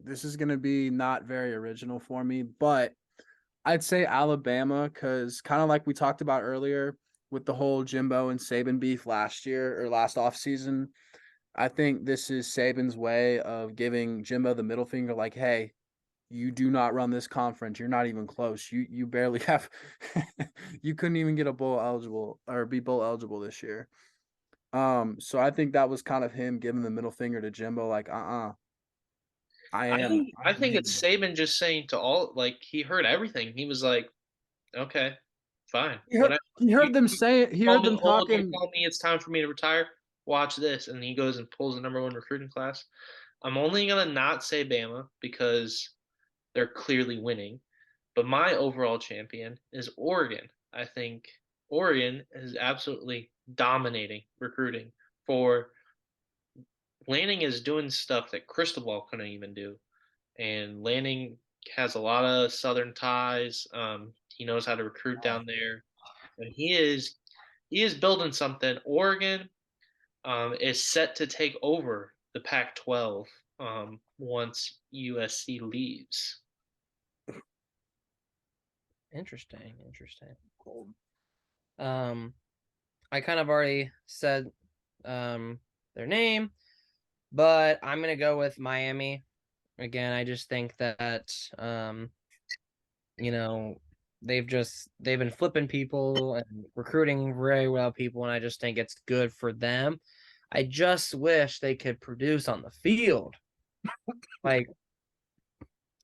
this is gonna be not very original for me, but I'd say Alabama because kind of like we talked about earlier with the whole Jimbo and Saban beef last year or last offseason. I think this is Saban's way of giving Jimbo the middle finger, like, hey, you do not run this conference. You're not even close. You barely have you couldn't even get a bowl eligible or be bowl eligible this year. So I think that was kind of him giving the middle finger to Jimbo, like, I I am think I I am think it's him. Saban just saying to all like he heard everything. He was like, okay. Fine. He heard, Whatever. he heard them say it. He Tell heard me, them oh, don't talking. tell me it's time for me to retire. Watch this, and he goes and pulls the #1 recruiting class. I'm only gonna not say Bama because they're clearly winning, but my overall champion is Oregon. I think Oregon is absolutely dominating recruiting. For Lanning is doing stuff that Cristobal couldn't even do, and Lanning has a lot of Southern ties. He knows how to recruit down there, and he is building something. Oregon is set to take over the Pac-12 once USC leaves. Interesting. I kind of already said their name, but I'm gonna go with Miami. Again, I just think that you know, they've been flipping people and recruiting very well people, and I just think it's good for them. I just wish they could produce on the field. Like,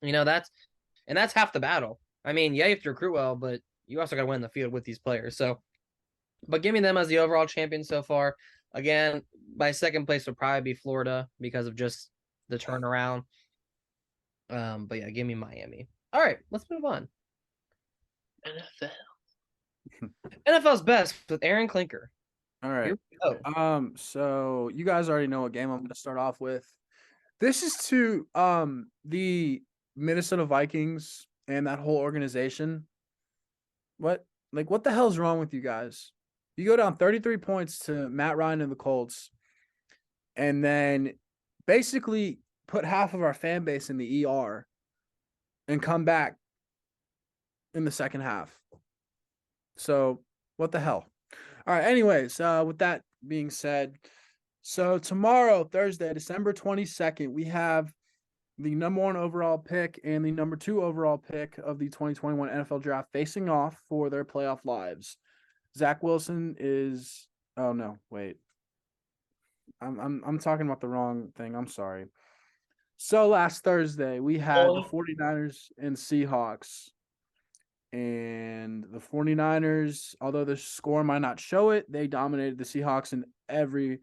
that's half the battle. I mean, yeah, you have to recruit well, but you also got to win the field with these players. So, but give me them as the overall champion so far. Again, my second place would probably be Florida because of just the turnaround. But yeah, give me Miami. All right, let's move on. NFL. NFL's best with Aaron Clinker. All right. Oh, So you guys already know what game I'm going to start off with. This is to the Minnesota Vikings and that whole organization. What the hell's wrong with you guys? You go down 33 points to Matt Ryan and the Colts, and then basically put half of our fan base in the ER and come back in the second half. So what the hell? All right. Anyways, with that being said, so tomorrow, Thursday, December 22nd, we have the #1 overall pick and the #2 overall pick of the 2021 NFL Draft facing off for their playoff lives. Zach Wilson is. Oh no, wait. I'm talking about the wrong thing. I'm sorry. So last Thursday, we had the 49ers and Seahawks. And the 49ers, although the score might not show it, they dominated the Seahawks in every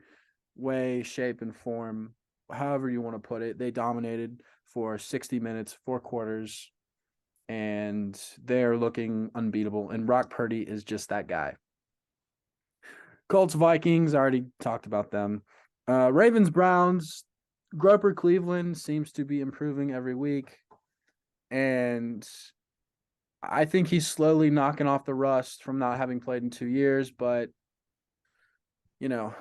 way, shape, and form. However you want to put it. They dominated for 60 minutes, 4 quarters, and they're looking unbeatable. And Brock Purdy is just that guy. Colts, Vikings, I already talked about them. Ravens, Browns, Groper, Cleveland seems to be improving every week. And I think he's slowly knocking off the rust from not having played in 2 years. But, yeah.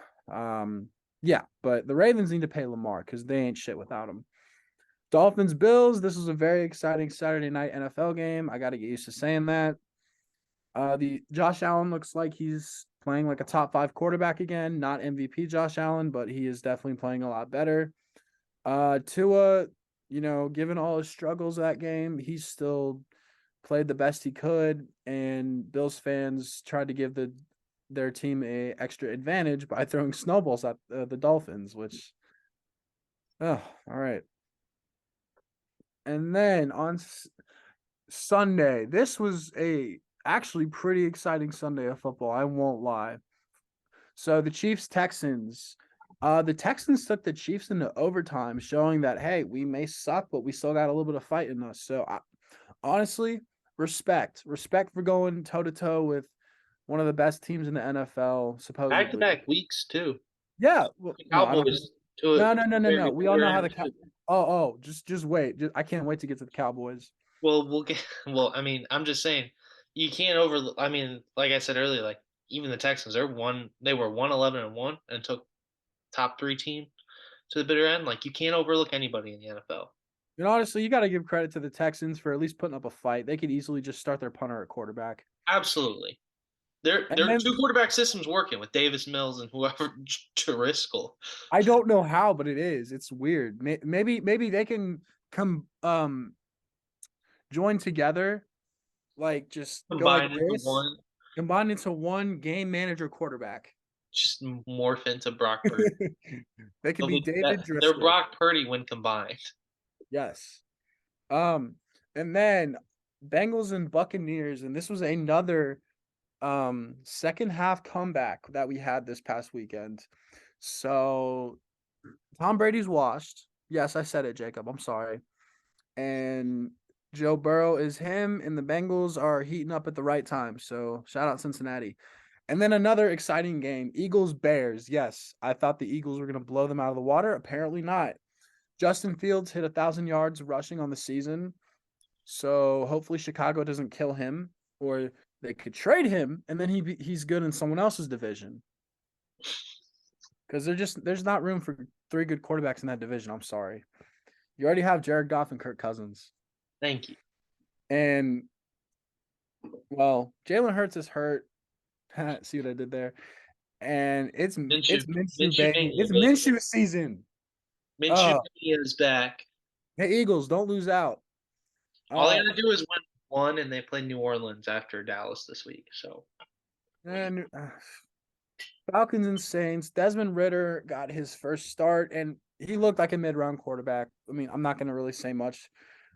But the Ravens need to pay Lamar because they ain't shit without him. Dolphins, Bills, this is a very exciting Saturday night NFL game. I got to get used to saying that. The Josh Allen looks like he's playing like a top 5 quarterback again. Not MVP Josh Allen, but he is definitely playing a lot better. Tua, given all his struggles that game, he's still played the best he could. And Bills fans tried to give their team a extra advantage by throwing snowballs at the Dolphins, which, all right. And then on Sunday, this was a actually pretty exciting Sunday of football. I won't lie. So the Chiefs-Texans, the Texans took the Chiefs into overtime, showing that, hey, we may suck, but we still got a little bit of fight in us. So honestly, respect for going toe-to-toe with one of the best teams in the NFL, supposedly. Back-to-back weeks, too. Yeah. Well, the Cowboys. No. We all know how the Cowboys. Just wait. I can't wait to get to the Cowboys. Well, we'll get. Well, I mean, I'm just saying, you can't over. I mean, like I said earlier, like even the Texans, they were 1-11-1 and took top 3 team to the bitter end. Like you can't overlook anybody in the NFL. And honestly, you got to give credit to the Texans for at least putting up a fight. They could easily just start their punter at quarterback. Absolutely. Their 2 quarterback systems working with Davis Mills and whoever Driscoll. I don't know how, but it is. It's weird. Maybe they can come join together, like just combine go like into this, one. Combine into one game manager quarterback. Just morph into Brock Purdy. They could be David Driscoll. They're Brock Purdy when combined. Yes. And then Bengals and Buccaneers, and this was another second half comeback that we had this past weekend. So Tom Brady's washed. Yes, I said it, Jacob. I'm sorry. And Joe Burrow is him, and the Bengals are heating up at the right time. So shout out Cincinnati. And then another exciting game, Eagles Bears. Yes, I thought the Eagles were going to blow them out of the water. Apparently not. Justin Fields hit 1,000 yards rushing on the season. So hopefully Chicago doesn't kill him, or they could trade him, and then he's good in someone else's division. Because there's not room for 3 good quarterbacks in that division. I'm sorry. You already have Jared Goff and Kirk Cousins. Thank you. And well, Jalen Hurts is hurt. See what I did there? And it's Minshew baby. It's Minshew season. Minshew is back. Hey, Eagles, don't lose out. All they gotta do is win one, and they play New Orleans after Dallas this week. So, and Falcons and Saints. Desmond Ridder got his first start, and he looked like a mid-round quarterback. I mean, I'm not going to really say much.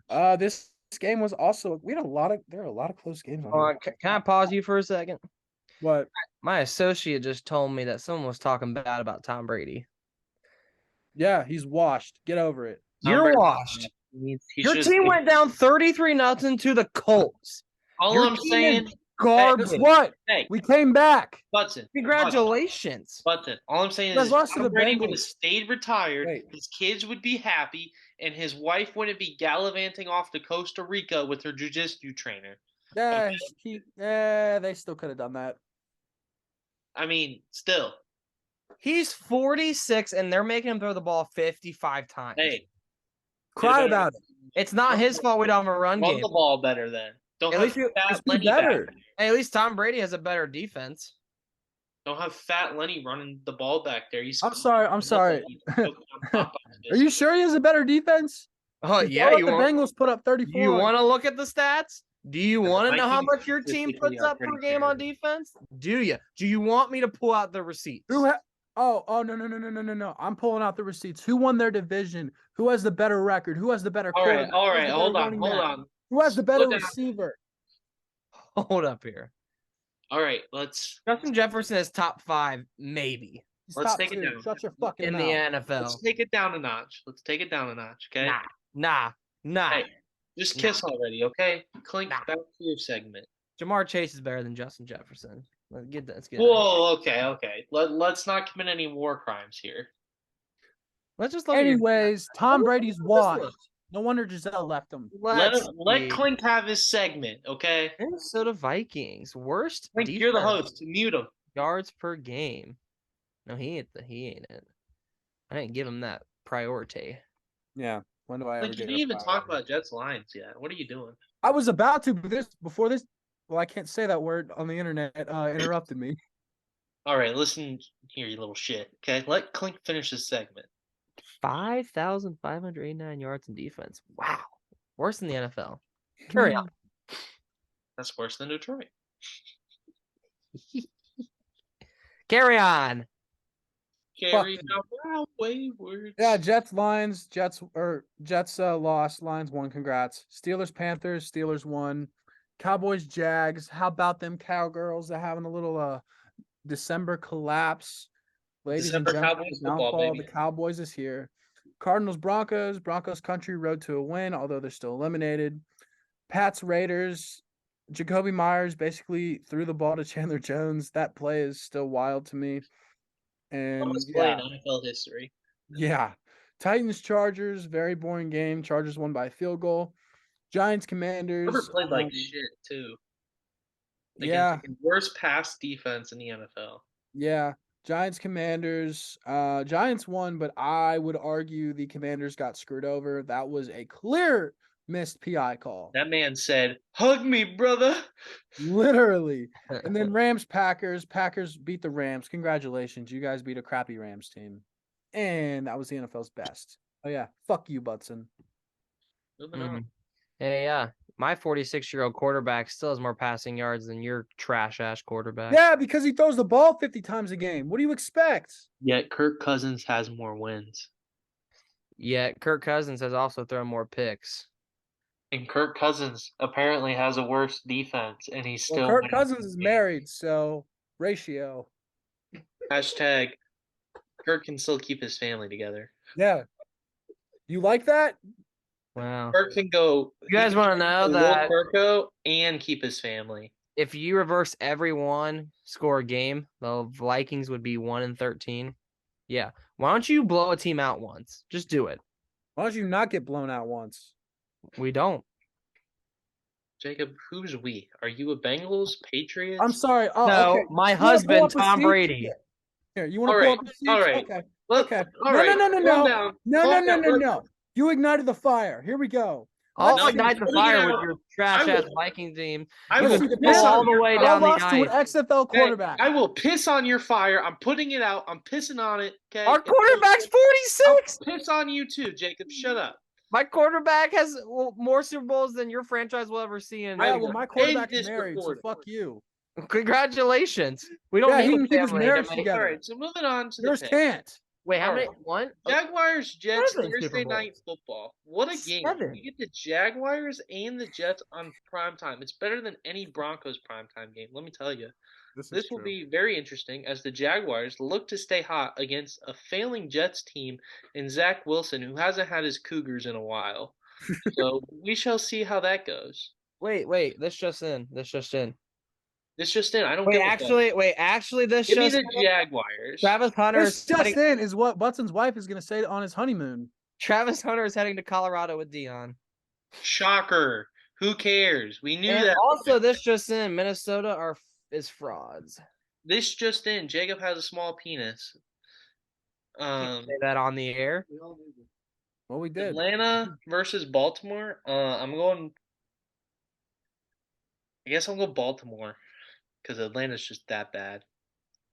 This game was also there are a lot of close games on here. Can I pause you for a second? What? My associate just told me that someone was talking bad about Tom Brady. Yeah, he's washed. Get over it. You're washed. Your team went down 33-0 to the Colts. All I'm saying, garbage. Hey, what? Hey, we came back. Button. Congratulations. Button. All I'm saying is, Tom Brady would have stayed retired. His kids would be happy, and his wife wouldn't be gallivanting off to Costa Rica with her jiu-jitsu trainer. Yeah, they still could have done that. I mean, still. He's 46, and they're making him throw the ball 55 times. Hey. Cry about it. It's not his fault we don't have a run game. Run the ball better then. Don't at have fat Lenny better. Back. Hey, at least Tom Brady has a better defense. Don't have fat Lenny running the ball back there. I'm sorry. Are you sure he has a better defense? Oh, yeah. The Bengals put up 34. You want to look at the stats? Do you want to know how much your team puts up per game on defense? Do you? Do you want me to pull out the receipts? Oh, no. I'm pulling out the receipts. Who won their division? Who has the better record? Who has the better quarterback? All right. Hold on. Who has the better receiver? Hold up here. All right, let's. Justin Jefferson is top 5, maybe. Let's take it down. Shut your fucking mouth. In the NFL. Let's take it down a notch. Okay? Nah. Hey, just kiss already, okay? Clink back to your segment. Jamar Chase is better than Justin Jefferson. Let's get Whoa, okay. Let's not commit any war crimes here. Let's just look. Anyways, Tom Brady's washed. No wonder Giselle left him. Let Clink have his segment, okay? Minnesota Vikings worst. Clink, you're the host. Mute him. Yards per game. No, he ain't it. I didn't give him that priority. Yeah. When do I ever you get didn't even talk about Jets Lions yet. What are you doing? I was about to, but before this. Well, I can't say that word on the internet. Interrupted me. All right, listen here, you little shit. Okay, let Clink finish his segment. 5,589 yards in defense. Wow, worse than the NFL. Carry on. That's worse than Detroit. Carry on. Carry on wayward. Yeah, Jets lost. Lions won. Congrats. Steelers Panthers. Steelers won. Cowboys Jags. How about them Cowgirls? They're having a little December collapse. Ladies and gentlemen, the Cowboys is here. Cardinals Broncos. Broncos country road to a win, although they're still eliminated. Pats Raiders. Jacoby Myers basically threw the ball to Chandler Jones. That play is still wild to me. And play in NFL history. Yeah. Titans Chargers, very boring game. Chargers won by a field goal. Giants Commanders. Never played like shit too. Yeah. Worst pass defense in the NFL. Yeah. Giants Commanders. Giants won, but I would argue the Commanders got screwed over. That was a clear missed PI call. That man said, "Hug me, brother." Literally. And then Rams Packers. Packers beat the Rams. Congratulations. You guys beat a crappy Rams team. And that was the NFL's best. Oh yeah. Fuck you, Butson. Moving on. Hey, yeah. My 46-year-old quarterback still has more passing yards than your trash-ass quarterback. Yeah, because he throws the ball 50 times a game. What do you expect? Yet Kirk Cousins has more wins. Yet Kirk Cousins has also thrown more picks. And Kirk Cousins apparently has a worse defense, and he's Well, still Kirk winning Cousins is games. married, so ratio. Hashtag Kirk can still keep his family together. Yeah. You like that? Wow. Kirk can go. You guys want to know that Kirko and keep his family. if you reverse every one score a game, the Vikings would be 1-13. Yeah. Why don't you blow a team out once? Just do it. Why don't you not get blown out once? We don't. Jacob, who's we? Are you a Bengals, Patriots? I'm sorry. Oh, No, okay. my You wanna pull husband, up Tom receipts? Brady. Here, you want to All pull right, up receipts? all right. Okay. Look, Okay. all No, right. no, no, no, Calm no. down. No, Calm no, no, down. no, Look, no. You ignited the fire. Here we go. I'll No, ignite the putting fire it with out. your trash I ass will- Viking team. I You will will piss go all on the your way fire. down the lost to an ice. XFL Okay, quarterback. I will piss on your fire. I'm putting it out. I'm pissing on it. Okay. Our quarterback's 46. Piss on you too, Jacob. Shut up. My quarterback has more Super Bowls than your franchise will ever see in. Yeah, I well, my will quarterback end is this married, so recording. fuck you. Congratulations. We don't Yeah, he need can a keep his family marriage to make. together. All right, so moving on to Yours the pick. can't. Wait, how All many? right. One? Jaguars Jets 7 Super Thursday Bowls. night football. What a game! 7. You get the Jaguars and the Jets on prime time. It's better than any Broncos primetime game. Let me tell you. This will be very interesting as the Jaguars look to stay hot against a failing Jets team and Zach Wilson, who hasn't had his Cougars in a while. So we shall see how that goes. Wait. This just in. This just in. I don't Wait, give a actually, fuck. this Give me just the Jaguars. Travis Hunter This is just heading, in is what Butson's wife is going to say on his honeymoon. Travis Hunter is heading to Colorado with Dion. Shocker. Who cares? We knew And that. also, this just in, Minnesota is frauds. This just in. Jacob has a small penis. Can't say that on the air. Well, we did. Atlanta versus Baltimore. I'm going. I guess I'll go Baltimore because Atlanta's just that bad.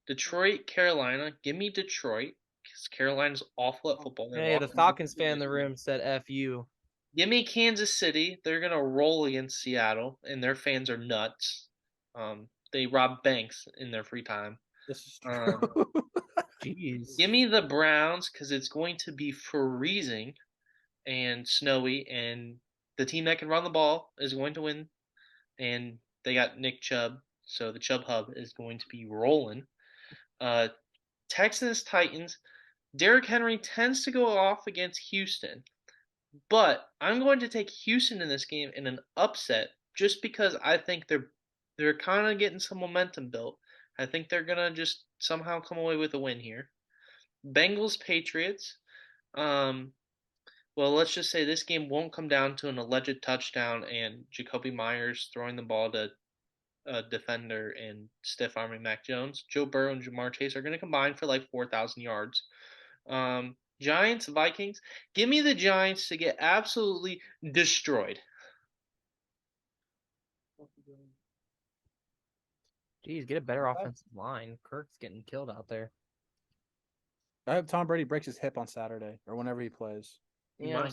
Detroit, Carolina. Give me Detroit because Carolina's awful at football. They Hey, the lost. Falcons fan in the room said F you. Give me Kansas City. They're gonna roll against Seattle, and their fans are nuts. They rob banks in their free time. This is true. Jeez. Give me the Browns because it's going to be freezing and snowy, and the team that can run the ball is going to win. And they got Nick Chubb, so the Chubb Hub is going to be rolling. Texans Titans. Derrick Henry tends to go off against Houston, but I'm going to take Houston in this game in an upset just because I think they're kind of getting some momentum built. I think they're gonna just somehow come away with a win here. Bengals Patriots. Well, let's just say this game won't come down to an alleged touchdown and Jacoby Myers throwing the ball to a defender and stiff arming Mac Jones. Joe Burrow and Jamar Chase are going to combine for like 4,000 yards. Giants, Vikings. Give me the Giants to get absolutely destroyed. Jeez, get a better offensive line. Kirk's getting killed out there. I hope Tom Brady breaks his hip on Saturday or whenever he plays. Yeah,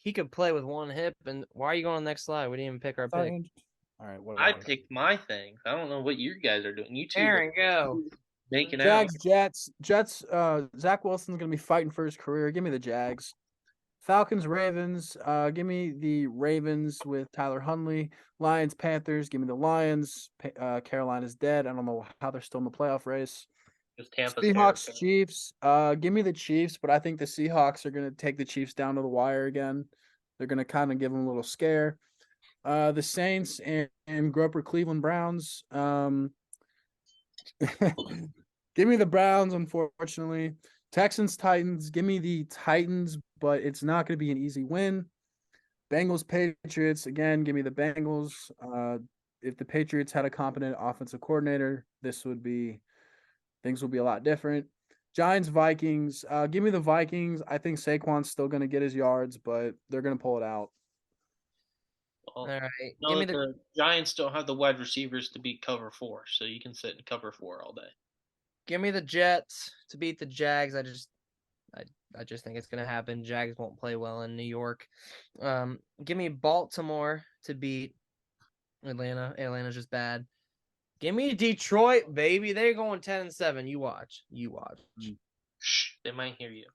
he could play with one hip. And why are you going on the next slide? We didn't even pick our pick. All right, I picked my thing. I don't know what you guys are doing. You two Aaron, go. making out. Jags, Jets. Zach Wilson's gonna be fighting for his career. Give me the Jags. Falcons, Ravens. Give me the Ravens with Tyler Huntley. Lions, Panthers. Give me the Lions. Carolina's dead. I don't know how they're still in the playoff race. Just Tampa Seahawks, Chiefs. Give me the Chiefs, but I think the Seahawks are going to take the Chiefs down to the wire again. They're going to kind of give them a little scare. The Saints and Groper Cleveland Browns. Give me the Browns, unfortunately. Texans, Titans. Give me the Titans, but it's not going to be an easy win. Bengals, Patriots. Again, give me the Bengals. If the Patriots had a competent offensive coordinator, things will be a lot different. Giants, Vikings. Give me the Vikings. I think Saquon's still going to get his yards, but they're going to pull it out. All right. Give me the Giants don't have the wide receivers to beat cover 4, so you can sit in cover 4 all day. Give me the Jets to beat the Jags. I just think it's going to happen. Jags won't play well in New York. Give me Baltimore to beat Atlanta. Atlanta's just bad. Give me Detroit, baby. They're going 10-7. You watch. Shh, they might hear you.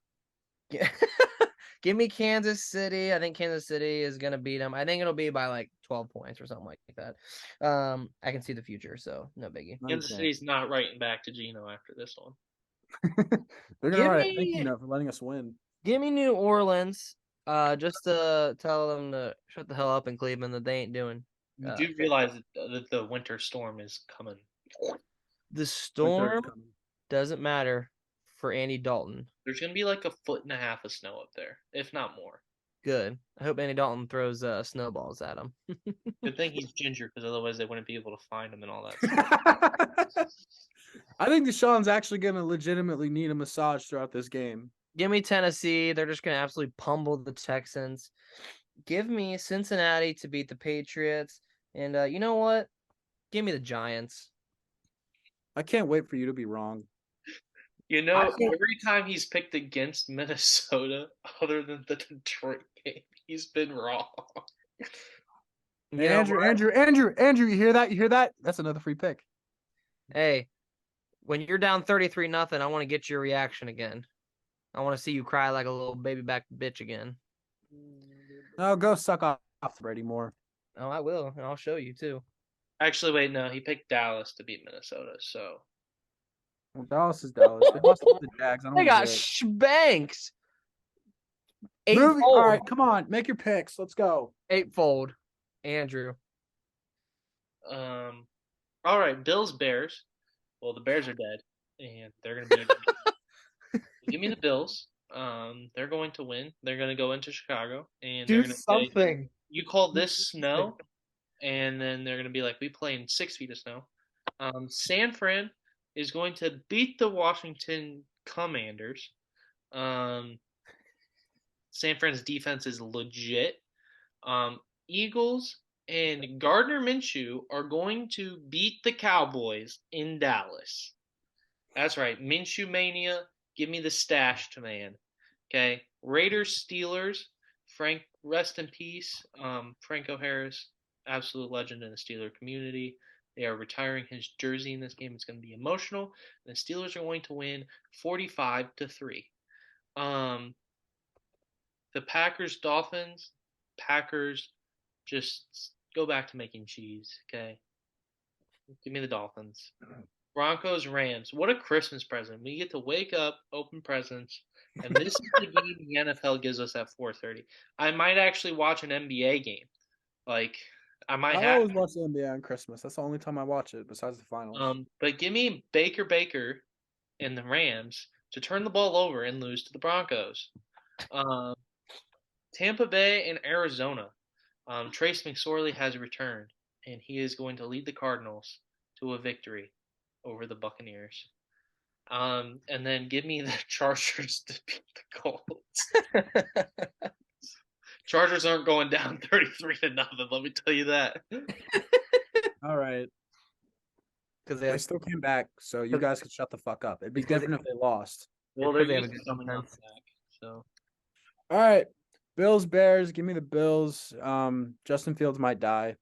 Give me Kansas City. I think Kansas City is gonna beat them. I think it'll be by like 12 points or something like that. I can see the future, so no biggie. Kansas Okay. City's not writing back to Geno after this one. They're gonna Give write a thank you me note for letting us win. New Orleans. Just to tell them to shut the hell up in Cleveland that they ain't doing. You do realize that the winter storm is coming. The Winter is storm coming. doesn't matter for Andy Dalton. There's gonna be like 1.5 feet of snow up there, if not more. Good. I hope Andy Dalton throws snowballs at him. Good thing he's ginger, because otherwise they wouldn't be able to find him and all that stuff. I think Deshaun's actually gonna legitimately need a massage throughout this game. Give me Tennessee. They're just gonna absolutely pummel the Texans. Give me Cincinnati to beat the Patriots. And you know what? Give me the Giants. I can't wait for you to be wrong. You know, I think- every time he's picked against Minnesota, other than the Detroit game, he's been wrong. You Hey, know Andrew, you hear that? You hear that? That's another free pick. Hey, when you're down 33-0, I want to get your reaction again. I want to see you cry like a little baby back bitch again. No, go suck off Brady Moore. Oh, I will, and I'll show you too. Actually, wait, no, he picked Dallas to beat Minnesota, so Well, Dallas is Dallas. They lost to the Jags. I don't They want to got hear it. spanks. Movie. All right, Eightfold. come on, make your picks. Let's go. Eightfold. Andrew. all right, Bills Bears. Well, the Bears are dead, and they're gonna be. Give me the Bills. They're going to win. They're gonna go into Chicago, and they're Do gonna say, something. "You call this snow?" And then they're gonna be like, "We play in 6 feet of snow." San Fran is going to beat the Washington Commanders. Um, San Fran's defense is legit. Eagles and Gardner Minshew are going to beat the Cowboys in Dallas. That's right, Minshew mania. Give me the stashed man. Okay, Raiders Steelers. Frank, rest in peace. Franco Harris, absolute legend in the Steeler community. They are retiring his jersey in this game. It's going to be emotional. The Steelers are going to win 45-3. Um, the Packers Dolphins. Packers just go back to making cheese. Okay, give me the Dolphins. Broncos Rams. What a Christmas present! We get to wake up, open presents, and this is the game the NFL gives us at 4:30. I might actually watch an NBA game. Like I might I have. always watch the NBA on Christmas. That's the only time I watch it, besides the finals. But give me Baker and the Rams to turn the ball over and lose to the Broncos. Um, Tampa Bay and Arizona. Trace McSorley has returned, and he is going to lead the Cardinals to a victory over the Buccaneers. And then give me the Chargers to beat the Colts. Chargers aren't going down 33-0. Let me tell you that. All right. Because They still came back, so you guys could shut the fuck up. It'd be different if they lost. Well, Because they're they have a used good to coming up defense. back. So All right. Bills, Bears, give me the Bills. Justin Fields might die.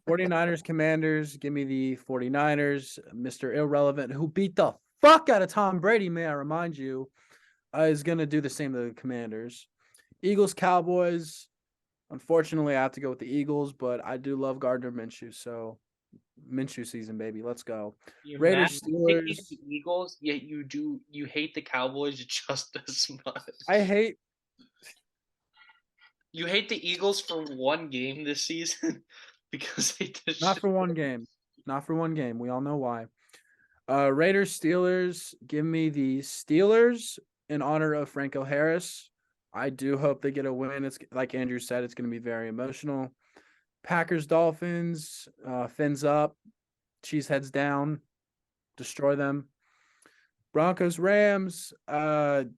49ers, Commanders, give me the 49ers. Mr. Irrelevant, who beat the fuck out of Tom Brady, may I remind you, is going to do the same to the Commanders. Eagles, Cowboys. Unfortunately, I have to go with the Eagles, but I do love Gardner Minshew, so Minshew season, baby. Let's go. you're Raiders, mad at Steelers. the Eagles, yet you hate the Cowboys just as much. I hate You hate the Eagles for one game this season because they just not for one game. Not for one game. We all know why. Raiders, Steelers. Give me the Steelers in honor of Franco Harris. I do hope they get a win. It's like Andrew said, it's going to be very emotional. Packers, Dolphins. Fins up. Cheeseheads down. Destroy them. Broncos, Rams. God.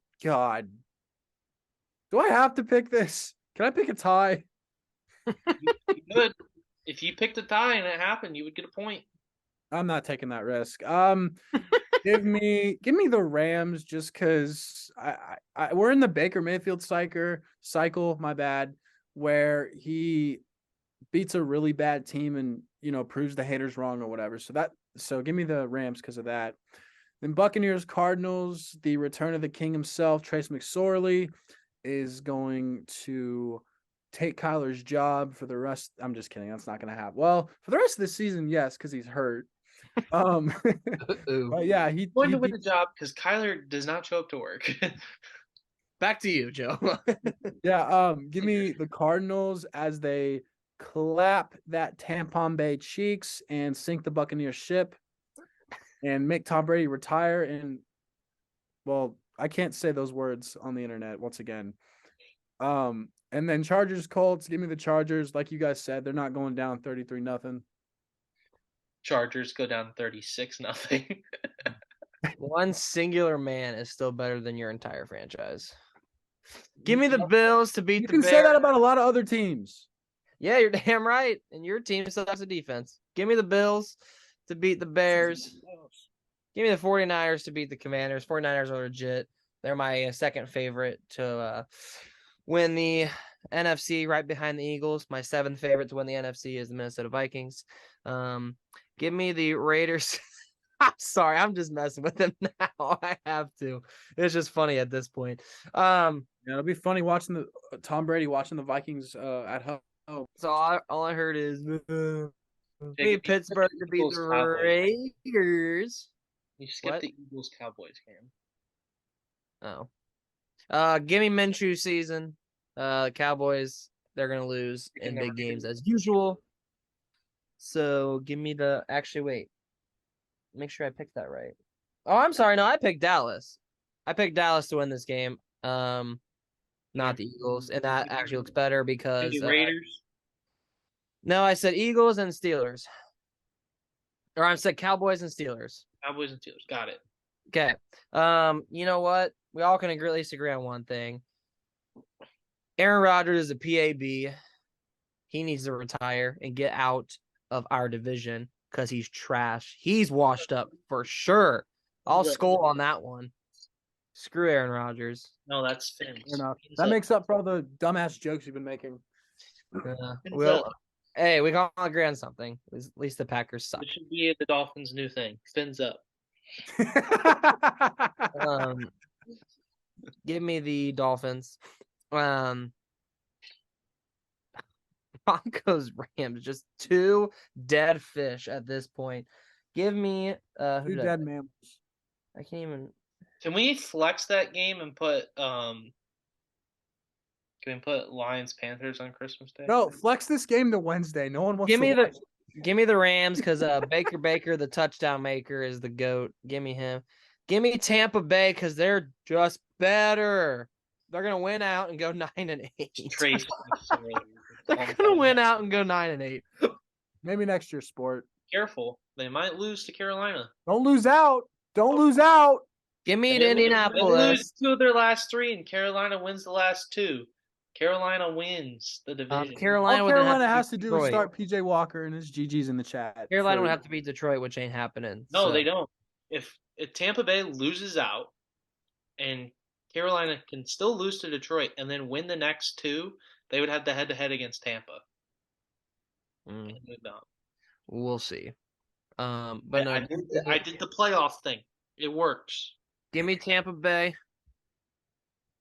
Do I have to pick this? Can I pick a tie? you could. If you picked a tie and it happened, you would get a point. I'm not taking that risk. Give me the Rams just because we're in the Baker Mayfield cycle, my bad, where he beats a really bad team and proves the haters wrong or whatever. So give me the Rams because of that. Then Buccaneers, Cardinals, the return of the king himself, Trace McSorley. is going to take Kyler's job for the rest. I'm just kidding. That's not going to happen. Well, for the rest of the season, yes, because he's hurt. Ooh. But yeah, he Going to win the job because Kyler does not show up to work. Back to you, Joe. yeah. Give me the Cardinals as they clap that Tampon Bay cheeks and sink the Buccaneers ship and make Tom Brady retire. And well, I can't say those words on the internet once again. And then Chargers Colts. Give me the Chargers. Like you guys said, they're not going down 33-0. Chargers go down 36-0. One singular man is still better than your entire franchise. Give me the Bills to beat You the can Bears. say that about a lot of other teams. Yeah, you're damn right. And your team still has a defense. Give me the Bills to beat the Bears. Give me the 49ers to beat the Commanders. 49ers are legit. They're my second favorite to win the NFC right behind the Eagles. My seventh favorite to win the NFC is the Minnesota Vikings. Give me the Raiders. I'm sorry, I'm just messing with them now. I have to. It's just funny at this point. Yeah, it'll be funny watching the Tom Brady watching the Vikings at home. So all I heard is me Pittsburgh to beat the Raiders. You skipped the Eagles Cowboys game. Oh. Give me Minshew season. Cowboys, they're gonna lose in big games as usual. So give me the wait. Make sure I picked that right. Oh, I'm sorry. No, I picked Dallas. I picked Dallas to win this game. Not the Eagles, and that actually looks better because the Raiders. No, I said Eagles and Steelers. Or I said Cowboys and Steelers. Cowboys and Steelers. Got it. Okay. You know what? We all can at least agree on one thing. Aaron Rodgers is a PAB. He needs to retire and get out of our division because he's trash. He's washed up for sure. I'll skull on that one. Screw Aaron Rodgers. No, that's Finn. That makes up for all the dumbass jokes you've been making. Hey, we can all agree on something. At least the Packers suck. It should be the Dolphins' new thing. Fins up. Give me the Dolphins. Broncos, Rams, just two dead fish at this point. Give me two dead mammals. I can't even. Can we flex that game and put Can we put Lions Panthers on Christmas Day? No, flex this game to Wednesday. No one wants to watch. Give me the Rams because Baker, the touchdown maker, is the GOAT. Give me him. Give me Tampa Bay because they're just better. They're gonna win out and go 9-8. They're gonna win out and go 9-8. Maybe next year, sport. Careful, they might lose to Carolina. Don't lose out. Don't lose out. Give me Indianapolis. They lose 2 of their last 3, and Carolina wins the last 2. Carolina wins the division. Carolina has to do is start PJ Walker and his GG's in the chat. Carolina would have to beat Detroit, which ain't happening. No, they don't. If Tampa Bay loses out and Carolina can still lose to Detroit and then win the next 2, they would have the head-to-head against Tampa. We'll see. But no, I did the playoff thing. It works. Give me Tampa Bay.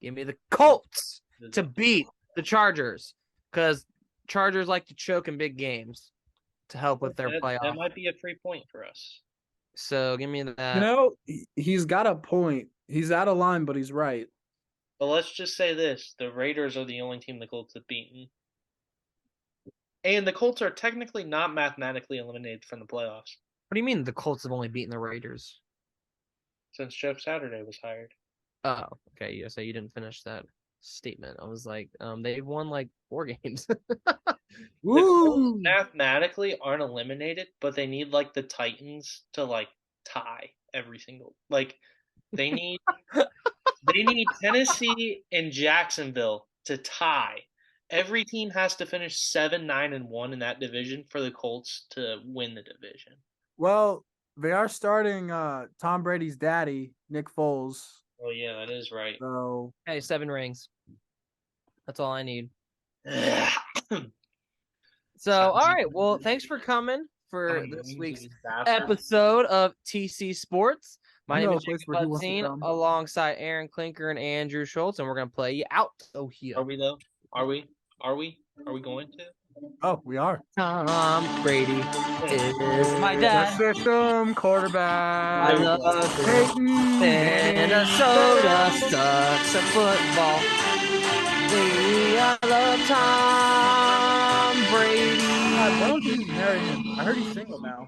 Give me the Colts to beat the Chargers because Chargers like to choke in big games to help with their playoff. That might be a free point for us. So give me that. You know, he's got a point. He's out of line, but he's right. But let's just say this. The Raiders are the only team the Colts have beaten. And the Colts are technically not mathematically eliminated from the playoffs. What do you mean the Colts have only beaten the Raiders? Since Jeff Saturday was hired. Oh, okay. You say you didn't finish that statement. I was like, they've won like 4 games. Woo! Mathematically aren't eliminated, but they need like the Titans to like tie every single they need Tennessee and Jacksonville to tie. Every team has to finish 7-9-1 in that division for the Colts to win the division. Well, they are starting Tom Brady's daddy, Nick Foles. Oh yeah, that is right. So hey, 7 rings. That's all I need. So, all right. Well, thanks for coming for this week's episode of TC Sports. My I name know is a place Jacob where he wants to Butzine, come. alongside Aaron Klinker and Andrew Schultz, and we're gonna play you out. Oh here. Are we though? Are we? Are we? Are we going to? Oh, we are. Tom Brady is my The dad. system I quarterback. love him. Peyton Manning. Minnesota sucks at football. I love Tom God, why don't Brady. you just marry him? I heard he's single now.